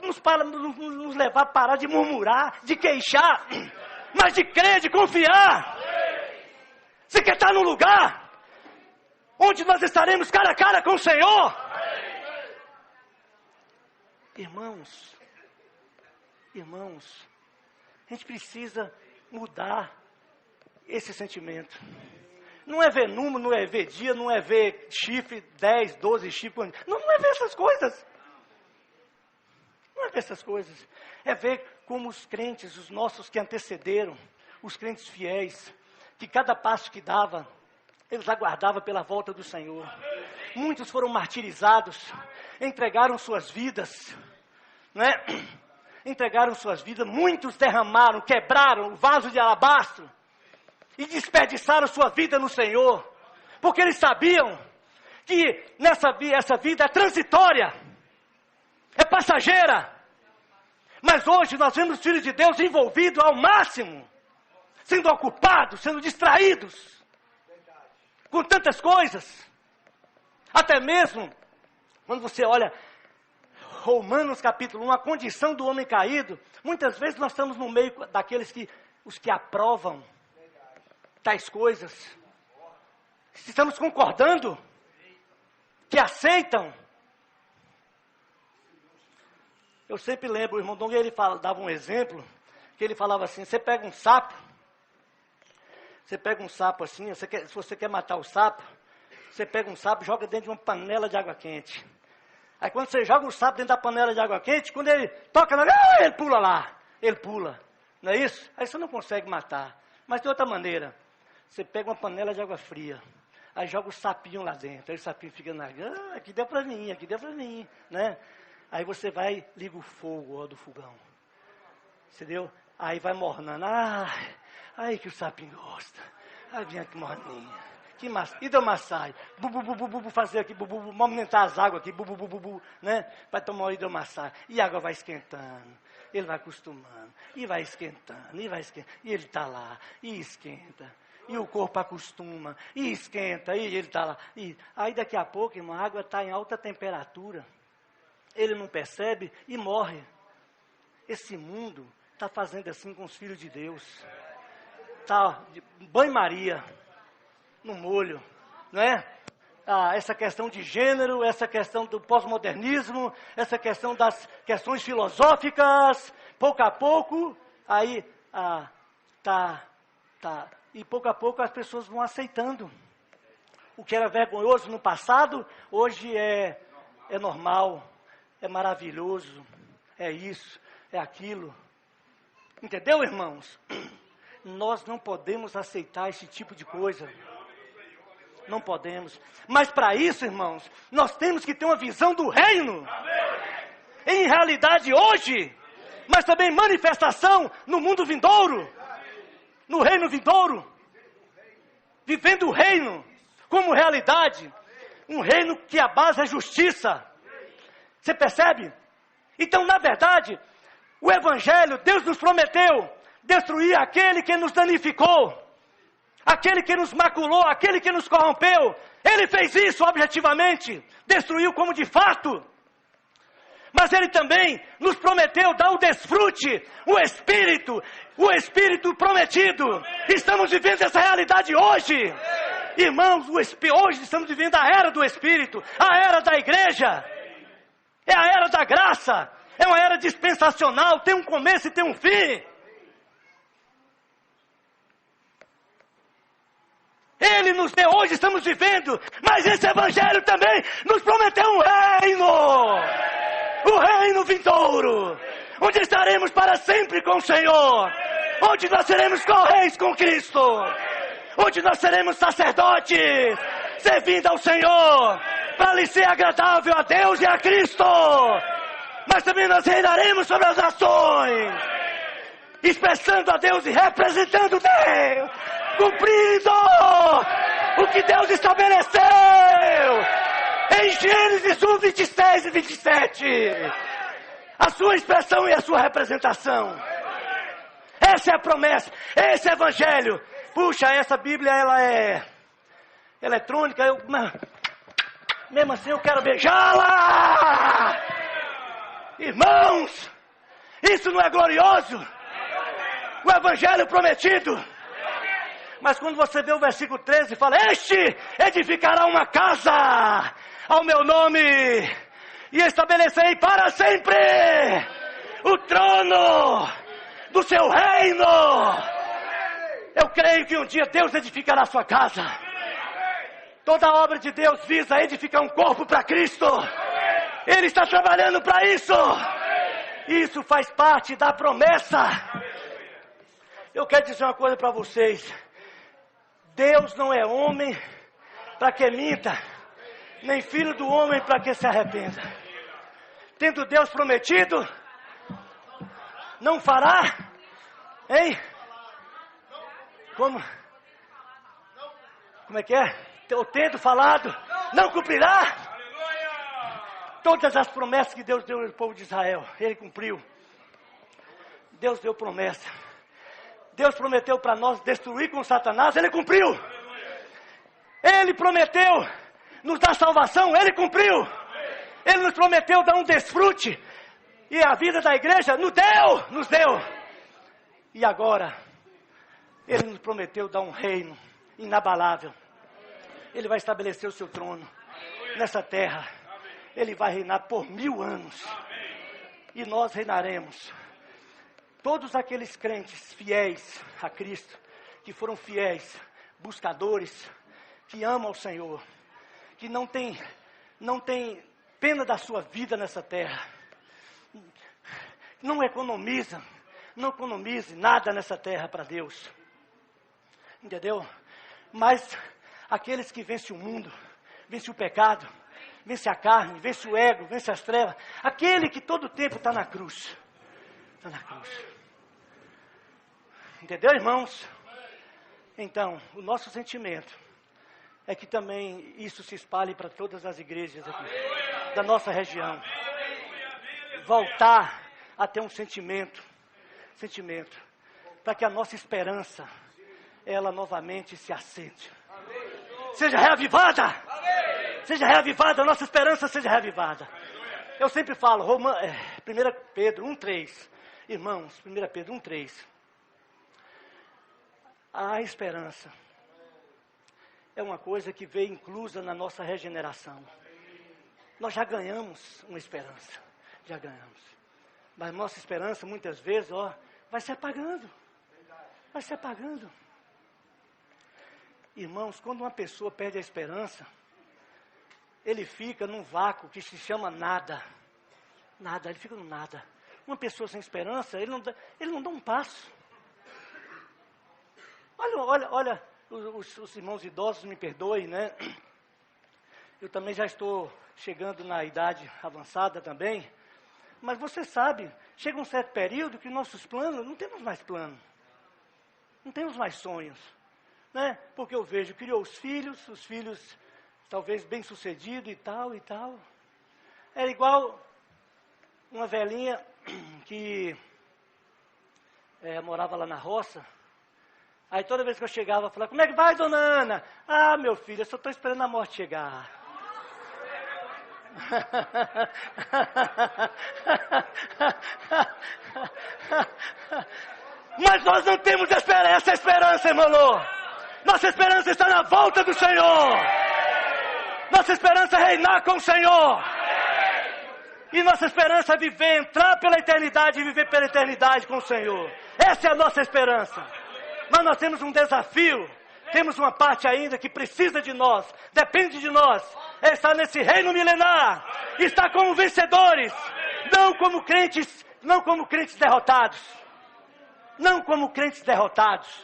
B: nos levar a parar de murmurar, de queixar, mas de crer, de confiar. Você quer estar num lugar onde nós estaremos cara a cara com o Senhor? Irmãos, a gente precisa mudar esse sentimento. Não é ver número, não é ver dia, não é ver chifre, 10, 12 chifres. Não é ver essas coisas. Não é ver essas coisas. É ver como os crentes, os nossos que antecederam, os crentes fiéis, que cada passo que dava, eles aguardavam pela volta do Senhor. Muitos foram martirizados, entregaram suas vidas, né? Entregaram suas vidas, muitos derramaram, quebraram o vaso de alabastro, e desperdiçaram sua vida no Senhor, porque eles sabiam que essa vida é transitória, é passageira. Mas hoje nós vemos os filhos de Deus envolvidos ao máximo, sendo ocupados, sendo distraídos, com tantas coisas. Até mesmo, quando você olha Romanos capítulo 1, a condição do homem caído, muitas vezes nós estamos no meio daqueles os que aprovam tais coisas. Estamos concordando, que aceitam. Eu sempre lembro, o irmão Dong, ele dava um exemplo, que ele falava assim, você pega um sapo assim, se você quer matar o sapo, você pega um sapo e joga dentro de uma panela de água quente. Aí quando você joga o sapo dentro da panela de água quente, quando ele toca na ele pula lá, ele pula, não é isso? Aí você não consegue matar. Mas de outra maneira, você pega uma panela de água fria, aí joga o sapinho lá dentro, aí o sapinho fica na aqui deu pra mim, né? Aí você vai, liga o fogo do fogão, entendeu? Aí vai mornando, ai que o sapinho gosta, aí vem aqui morninha, que massa, hidromassagem, fazer aqui, aumentar as águas aqui, né? Vai tomar uma hidromassagem, e a água vai esquentando, Ele vai acostumando, e vai esquentando, e ele está lá, e esquenta, e o corpo acostuma, e esquenta, e ele está lá. Aí daqui a pouco, irmão, a água está em alta temperatura, ele não percebe e morre. Esse mundo está fazendo assim com os filhos de Deus. Está banho-maria, no molho, não é? Essa questão de gênero, essa questão do pós-modernismo, essa questão das questões filosóficas, pouco a pouco, aí, e pouco a pouco as pessoas vão aceitando. O que era vergonhoso no passado, hoje é normal, é maravilhoso, é isso, é aquilo. Entendeu, irmãos? Nós não podemos aceitar esse tipo de coisa. Não podemos. Mas para isso, irmãos, nós temos que ter uma visão do reino. Em realidade hoje, mas também manifestação no mundo vindouro. No reino vindouro. Vivendo o reino como realidade. Um reino que a base é justiça. Você percebe? Então, na verdade, o Evangelho, Deus nos prometeu destruir aquele que nos danificou. Aquele que nos maculou, aquele que nos corrompeu. Ele fez isso objetivamente, destruiu como de fato. Mas Ele também nos prometeu dar o desfrute, o Espírito prometido. Estamos vivendo essa realidade hoje. Irmãos, hoje estamos vivendo a era do Espírito, a era da igreja. É a era da graça, é uma era dispensacional, tem um começo e tem um fim. Ele nos deu, hoje estamos vivendo, mas esse Evangelho também nos prometeu um reino, o reino vindouro, onde estaremos para sempre com o Senhor, onde nós seremos co-reis com Cristo, onde nós seremos sacerdotes, servindo ao Senhor, para lhe ser agradável a Deus e a Cristo, mas também nós reinaremos sobre as nações, expressando a Deus e representando Deus, cumprindo o que Deus estabeleceu em Gênesis 1, 26 e 27. A sua expressão e a sua representação. Essa é a promessa, esse é o Evangelho. Puxa, essa Bíblia, ela é eletrônica, mesmo assim eu quero beijá-la. Irmãos, isso não é glorioso? O Evangelho prometido. Mas quando você vê o versículo 13, fala: este edificará uma casa ao meu nome, e estabelecerei para sempre o trono do seu reino. Eu creio que um dia Deus edificará a sua casa. Toda a obra de Deus visa edificar um corpo para Cristo. Ele está trabalhando para isso. Isso faz parte da promessa. Eu quero dizer uma coisa para vocês. Deus não é homem para que minta, nem filho do homem para que se arrependa. Tendo Deus prometido, não fará, hein? Como é que é? Eu tendo falado, não cumprirá. Todas as promessas que Deus deu ao povo de Israel, Ele cumpriu. Deus deu promessa. Deus prometeu para nós destruir com Satanás, Ele cumpriu. Ele prometeu nos dar salvação, Ele cumpriu. Ele nos prometeu dar um desfrute. E a vida da igreja nos deu. E agora, Ele nos prometeu dar um reino inabalável. Ele vai estabelecer o seu trono nessa terra. Ele vai reinar por 1000 anos. E nós reinaremos. Todos aqueles crentes fiéis a Cristo, que foram fiéis, buscadores, que amam o Senhor, que não tem pena da sua vida nessa terra, não economize nada nessa terra para Deus, entendeu? Mas aqueles que vencem o mundo, vencem o pecado, vencem a carne, vencem o ego, vencem as trevas, aquele que todo o tempo está na cruz. Está na cruz. Entendeu, irmãos? Então, o nosso sentimento é que também isso se espalhe para todas as igrejas aqui, da nossa região. Voltar a ter um sentimento, para que a nossa esperança, ela novamente se acende. Seja reavivada! Seja reavivada, a nossa esperança seja reavivada. Eu sempre falo, 1 Pedro 1,3. Irmãos, 1 Pedro 1,3. A esperança é uma coisa que veio inclusa na nossa regeneração. Nós já ganhamos uma esperança. Já ganhamos. Mas nossa esperança, muitas vezes, vai se apagando. Vai se apagando. Irmãos, quando uma pessoa perde a esperança, ele fica num vácuo que se chama nada. Nada, ele fica no nada. Uma pessoa sem esperança, ele não dá um passo. Olha, os irmãos idosos me perdoem, né? Eu também já estou chegando na idade avançada também. Mas você sabe, chega um certo período que nossos planos, não temos mais plano. Não temos mais sonhos. Né? Porque eu vejo, criou os filhos talvez bem-sucedidos e tal. É igual uma velhinha que morava lá na roça. Aí toda vez que eu chegava, eu falava, como é que vai, dona Ana? Ah, meu filho, eu só estou esperando a morte chegar. Mas nós não temos essa esperança, irmão. Nossa esperança está na volta do Senhor. Nossa esperança é reinar com o Senhor. E nossa esperança é entrar pela eternidade e viver pela eternidade com o Senhor. Essa é a nossa esperança. Mas nós temos um desafio. Temos uma parte ainda que precisa de nós, depende de nós. É estar nesse reino milenar. Estar como vencedores. Não como crentes derrotados. Não como crentes derrotados.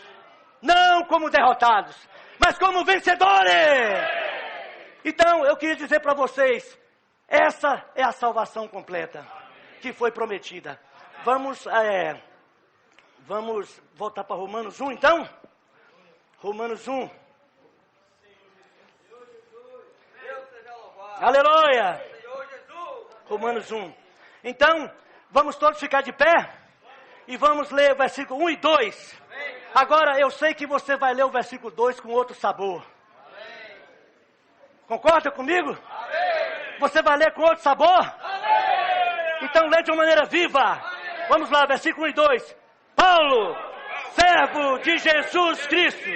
B: Não como derrotados. Mas como vencedores. Então, eu queria dizer para vocês, essa é a salvação completa que foi prometida. Vamos voltar para Romanos 1, então? Romanos 1. Aleluia! Romanos 1. Então, vamos todos ficar de pé e vamos ler o versículo 1 e 2. Agora, eu sei que você vai ler o versículo 2 com outro sabor. Concorda comigo? Amém. Você vai ler com outro sabor? Amém. Então lê de uma maneira viva. Vamos lá, versículo 1 e 2. Paulo, servo de Jesus Cristo,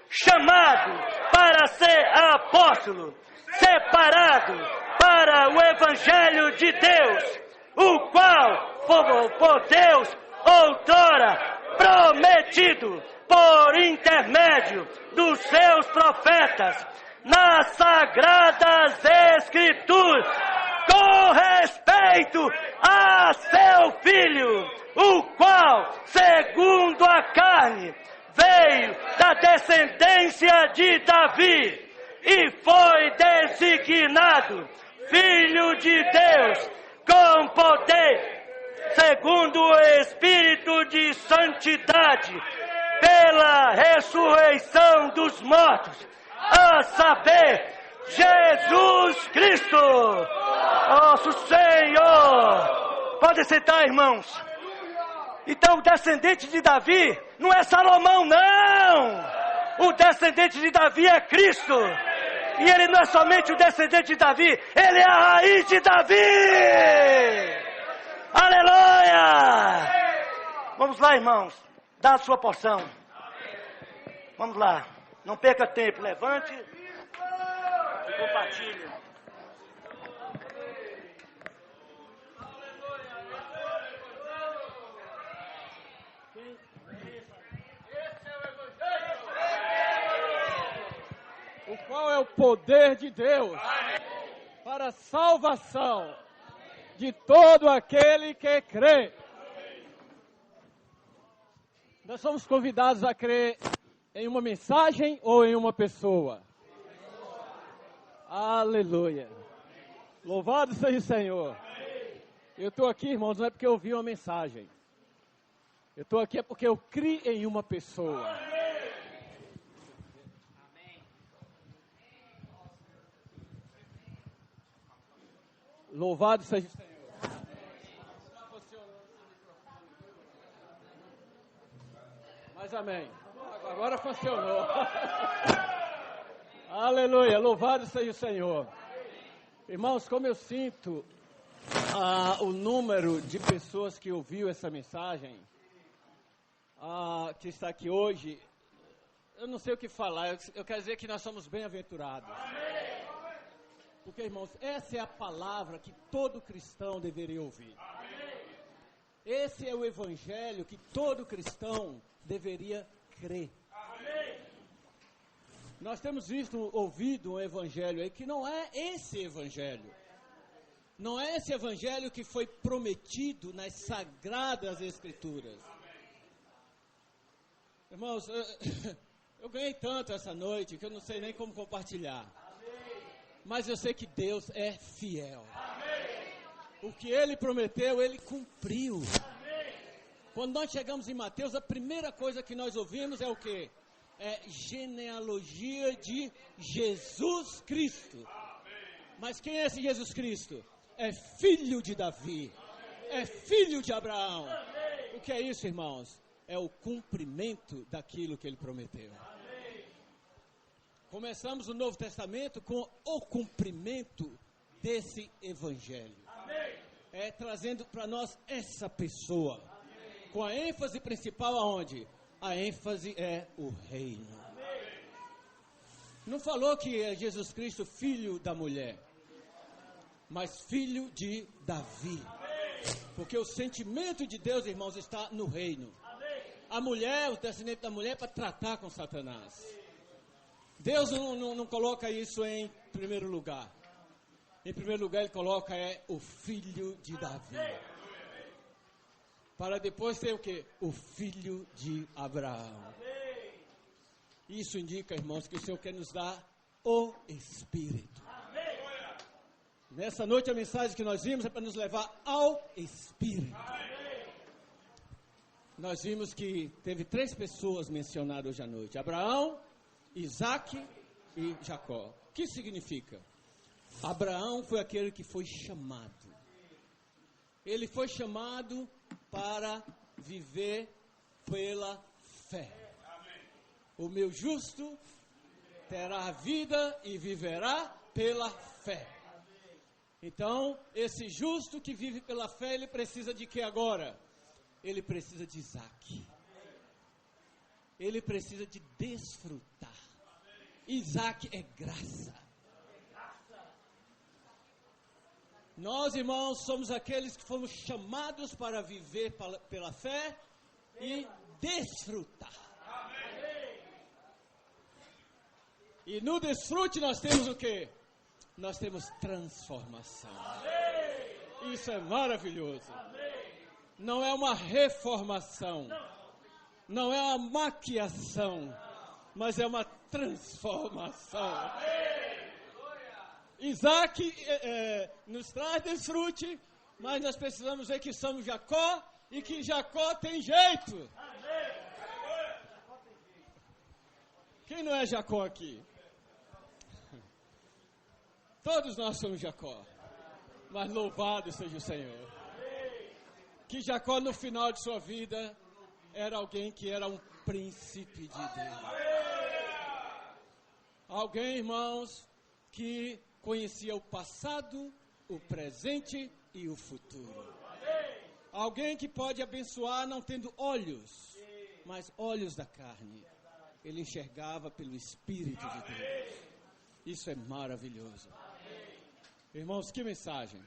B: chamado para ser apóstolo, separado para o evangelho de Deus, o qual foi por Deus outrora prometido por intermédio dos seus profetas, nas sagradas escrituras, com respeito a seu filho, o qual, segundo a carne, veio da descendência de Davi e foi designado Filho de Deus com poder, segundo o Espírito de santidade, pela ressurreição dos mortos, a saber, Jesus Cristo, nosso Senhor. Pode sentar, irmãos. Então, o descendente de Davi não é Salomão, não. O descendente de Davi é Cristo. E ele não é somente o descendente de Davi, ele é a raiz de Davi. Aleluia! Vamos lá, irmãos. Dá a sua porção. Vamos lá. Não perca tempo, levante e compartilhe.
C: O qual é o poder de Deus para a salvação de todo aquele que crê. Nós somos convidados a crer em uma mensagem ou em uma pessoa? Aleluia. Louvado seja o Senhor. Eu estou aqui, irmãos, não é porque eu ouvi uma mensagem. Eu estou aqui é porque eu criei em uma pessoa. Louvado seja o Senhor. amém. Agora funcionou. Aleluia, louvado seja o Senhor. Irmãos, como eu sinto o número de pessoas que ouviu essa mensagem, que está aqui hoje, eu não sei o que falar, eu quero dizer que nós somos bem-aventurados. Porque, irmãos, essa é a palavra que todo cristão deveria ouvir. Esse é o evangelho que todo cristão deveria crer. Nós temos ouvido um evangelho aí que não é esse evangelho. Não é esse evangelho que foi prometido nas sagradas escrituras. Irmãos, eu ganhei tanto essa noite que eu não sei nem como compartilhar. Mas eu sei que Deus é fiel. O que Ele prometeu, Ele cumpriu. Quando nós chegamos em Mateus, a primeira coisa que nós ouvimos é o quê? É genealogia de Jesus Cristo. Mas quem é esse Jesus Cristo? É filho de Davi. É filho de Abraão. O que é isso, irmãos? É o cumprimento daquilo que Ele prometeu. Começamos o Novo Testamento com o cumprimento desse evangelho. Trazendo para nós essa pessoa. Com a ênfase principal aonde? A ênfase é o reino. Não falou que é Jesus Cristo filho da mulher, mas filho de Davi. Porque o sentimento de Deus, irmãos, está no reino. A mulher, o descendente da mulher, é para tratar com Satanás. Deus não coloca isso em primeiro lugar. Em primeiro lugar, Ele coloca o filho de Davi. Para depois ter o quê? O filho de Abraão. Isso indica, irmãos, que o Senhor quer nos dar o Espírito. Nessa noite a mensagem que nós vimos é para nos levar ao Espírito. Nós vimos que teve 3 pessoas mencionadas hoje à noite. Abraão, Isaac e Jacó. O que significa? Abraão foi aquele que foi chamado. Ele foi chamado para viver pela fé. O meu justo terá vida e viverá pela fé. Então, esse justo que vive pela fé, ele precisa de que agora? Ele precisa de Isaac. Ele precisa de desfrutar. Isaac é graça. Nós, irmãos, somos aqueles que fomos chamados para viver pela fé e desfrutar. E no desfrute nós temos o quê? Nós temos transformação. Isso é maravilhoso. Não é uma reformação. Não é uma maquiação. Mas é uma transformação. Isaac nos traz desfrute, mas nós precisamos ver que somos Jacó e que Jacó tem jeito. Quem não é Jacó aqui? Todos nós somos Jacó, mas louvado seja o Senhor. Que Jacó no final de sua vida era alguém que era um príncipe de Deus. Alguém, irmãos, que conhecia o passado, o presente e o futuro. Alguém que pode abençoar não tendo olhos, mas olhos da carne. Ele enxergava pelo Espírito de Deus. Isso é maravilhoso. Irmãos, que mensagem.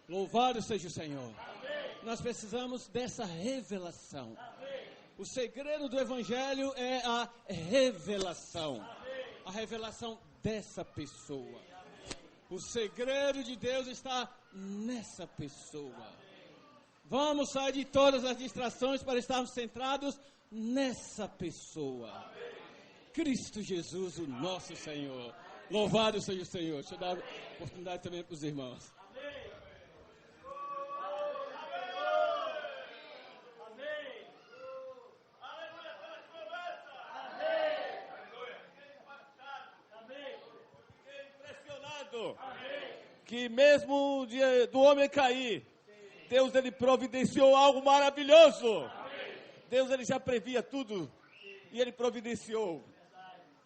C: Louvado seja o Senhor. Nós precisamos dessa revelação. O segredo do Evangelho é a revelação. A revelação dessa pessoa. O segredo de Deus está nessa pessoa. Vamos sair de todas as distrações para estarmos centrados nessa pessoa. Cristo Jesus, o nosso Senhor. Louvado seja o Senhor. Deixa eu dar oportunidade também para os irmãos.
D: Que mesmo do homem cair, Deus ele providenciou algo maravilhoso. Deus ele já previa tudo E Ele providenciou.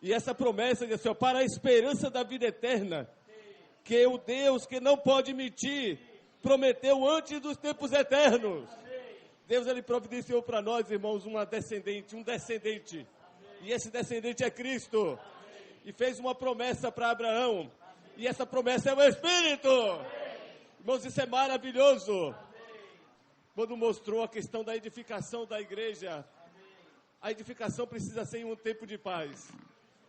D: E essa promessa, Senhor, para a esperança da vida eterna, que o Deus que não pode mentir, prometeu antes dos tempos eternos. Deus, Ele providenciou para nós, irmãos, um descendente. E esse descendente é Cristo. E fez uma promessa para Abraão. E essa promessa é o Espírito. Irmãos, isso é maravilhoso. Quando mostrou a questão da edificação da igreja, a edificação precisa ser em um tempo de paz,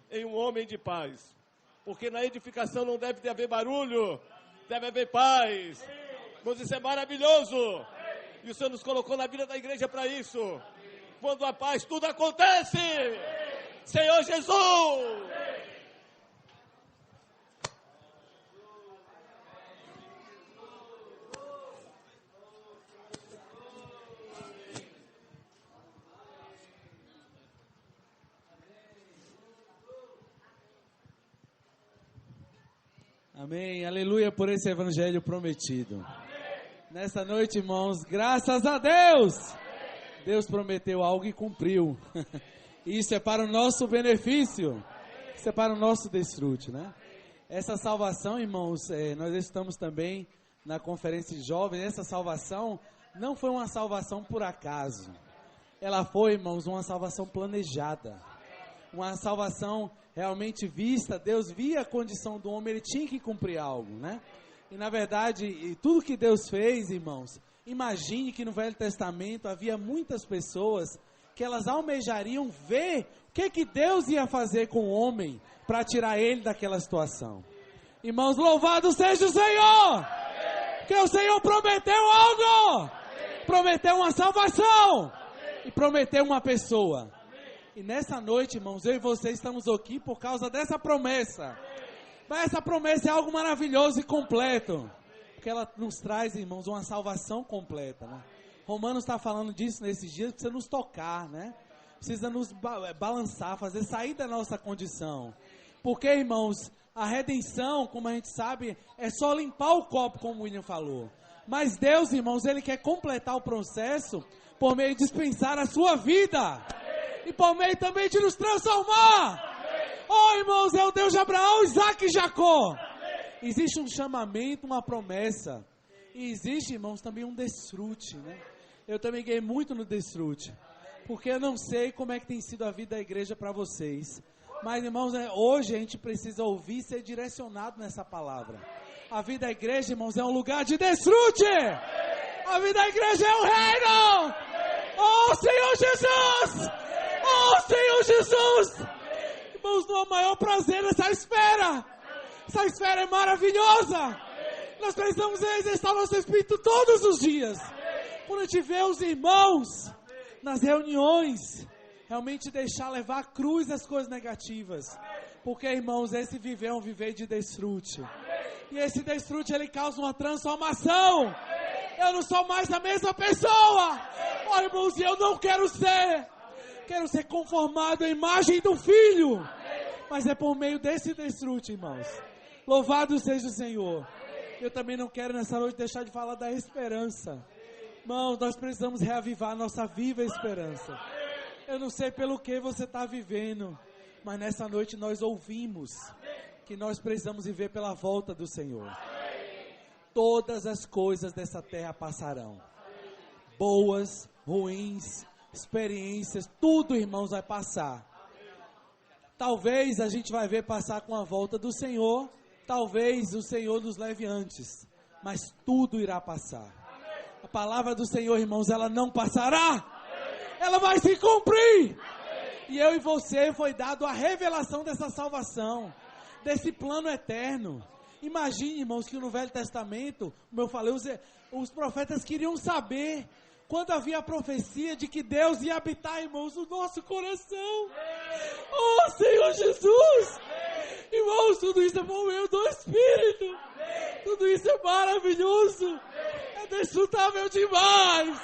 D: em um homem de paz. Porque na edificação não deve haver barulho, deve haver paz. Irmãos, isso é maravilhoso. E o Senhor nos colocou na vida da igreja para isso. Quando há paz, tudo acontece. Senhor Jesus!
E: Amém, aleluia por esse evangelho prometido. Nessa noite, irmãos, graças a Deus, Deus prometeu algo e cumpriu. Isso é para o nosso benefício, isso é para o nosso desfrute, né? Essa salvação, irmãos, nós estamos também na conferência de jovens. Essa salvação não foi uma salvação por acaso, ela foi, irmãos, uma salvação planejada, uma salvação realmente vista. Deus via a condição do homem, ele tinha que cumprir algo, né? E na verdade, tudo que Deus fez, irmãos, imagine que no Velho Testamento havia muitas pessoas que elas almejariam ver o que Deus ia fazer com o homem para tirar ele daquela situação. Irmãos, louvado seja o Senhor! Porque o Senhor prometeu algo! Prometeu uma salvação! E prometeu uma pessoa. E nessa noite, irmãos, eu e você estamos aqui por causa dessa promessa. Mas essa promessa é algo maravilhoso e completo. Porque ela nos traz, irmãos, uma salvação completa, né? Romanos está falando disso nesses dias, precisa nos tocar, né? Precisa nos balançar, fazer sair da nossa condição. Porque, irmãos, a redenção, como a gente sabe, é só limpar o copo, como o William falou. Mas Deus, irmãos, Ele quer completar o processo por meio de dispensar a sua vida. E por meio também de nos transformar. Oh, irmãos, é o Deus de Abraão, Isaac e Jacó. Existe um chamamento, uma promessa. E existe, irmãos, também um desfrute, né? Eu também ganhei muito no desfrute. Porque eu não sei como é que tem sido a vida da igreja para vocês. Mas, irmãos, hoje a gente precisa ouvir e ser direcionado nessa palavra. A vida da igreja, irmãos, é um lugar de desfrute. A vida da igreja é o reino. Oh, Senhor Jesus! Oh, Senhor Jesus! Irmãos, não há maior prazer nessa esfera. Essa esfera é maravilhosa. Nós precisamos exercitar nosso espírito todos os dias. Quando a gente vê os irmãos nas reuniões, realmente deixar levar à cruz as coisas negativas. Porque, irmãos, esse viver é um viver de desfrute. E esse desfrute, ele causa uma transformação. Eu não sou mais a mesma pessoa. Olha, irmãos, eu não quero ser. Quero ser conformado à imagem do Filho. Mas é por meio desse desfrute, irmãos. Louvado seja o Senhor. Eu também não quero nessa noite deixar de falar da esperança. Irmãos, nós precisamos reavivar a nossa viva esperança. Eu não sei pelo que você está vivendo, mas nessa noite nós ouvimos que nós precisamos viver pela volta do Senhor. Todas as coisas dessa terra passarão. Boas, ruins, experiências, tudo, irmãos, vai passar. Talvez a gente vai ver passar com a volta do Senhor. Talvez o Senhor nos leve antes. Mas tudo irá passar. A palavra do Senhor, irmãos, ela não passará. Ela vai se cumprir. E eu e você foi dado a revelação dessa salvação. Desse plano eterno. Imagine, irmãos, que no Velho Testamento, como eu falei, os profetas queriam saber quando havia a profecia de que Deus ia habitar, irmãos, no nosso coração. Oh, Senhor Jesus! Irmãos, tudo isso é por meio do Espírito. Tudo isso é maravilhoso. É desfrutável demais.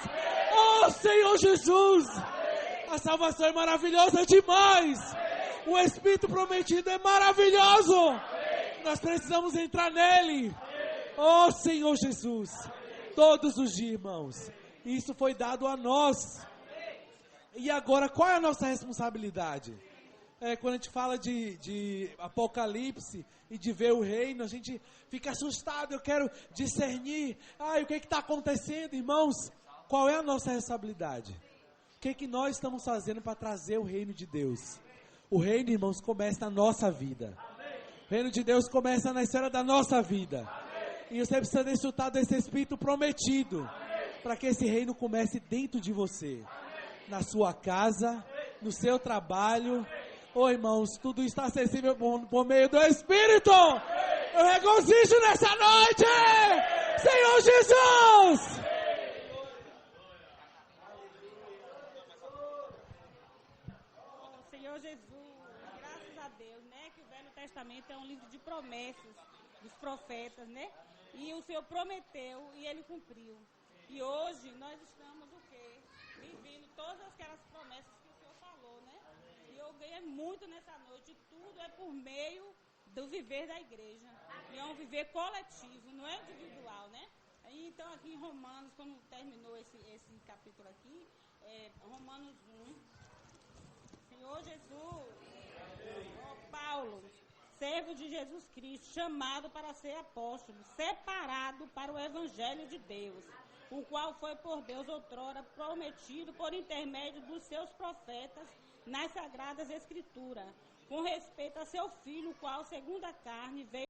E: Oh, Senhor Jesus! A salvação é maravilhosa demais. O Espírito prometido é maravilhoso. Nós precisamos entrar nele. Oh, Senhor Jesus! Todos os dias, irmãos. Isso foi dado a nós. E agora, qual é a nossa responsabilidade? Quando a gente fala de Apocalipse e de ver o reino, a gente fica assustado, eu quero discernir. O que está acontecendo, irmãos? Qual é a nossa responsabilidade? O que nós estamos fazendo para trazer o reino de Deus? O reino, irmãos, começa na nossa vida. O reino de Deus começa na história da nossa vida. E você precisa desfrutar desse Espírito prometido, para que esse reino comece dentro de você, na sua casa, no seu trabalho. Irmãos, tudo está acessível por meio do Espírito. Eu regozijo nessa noite, Senhor Jesus.
F: Senhor Jesus, graças a Deus, né, que o Velho Testamento é um livro de promessas dos profetas, né? E o Senhor prometeu e Ele cumpriu. E hoje nós estamos o quê? Vivendo todas aquelas promessas que o Senhor falou, né? E eu ganhei muito nessa noite. Tudo é por meio do viver da igreja. E é um viver coletivo, não é individual, né? Então aqui em Romanos, quando terminou esse capítulo aqui, Romanos 1, Senhor Jesus, Paulo, servo de Jesus Cristo, chamado para ser apóstolo, separado para o Evangelho de Deus, o qual foi por Deus outrora prometido por intermédio dos seus profetas nas Sagradas Escrituras, com respeito a seu Filho, o qual, segundo a carne, veio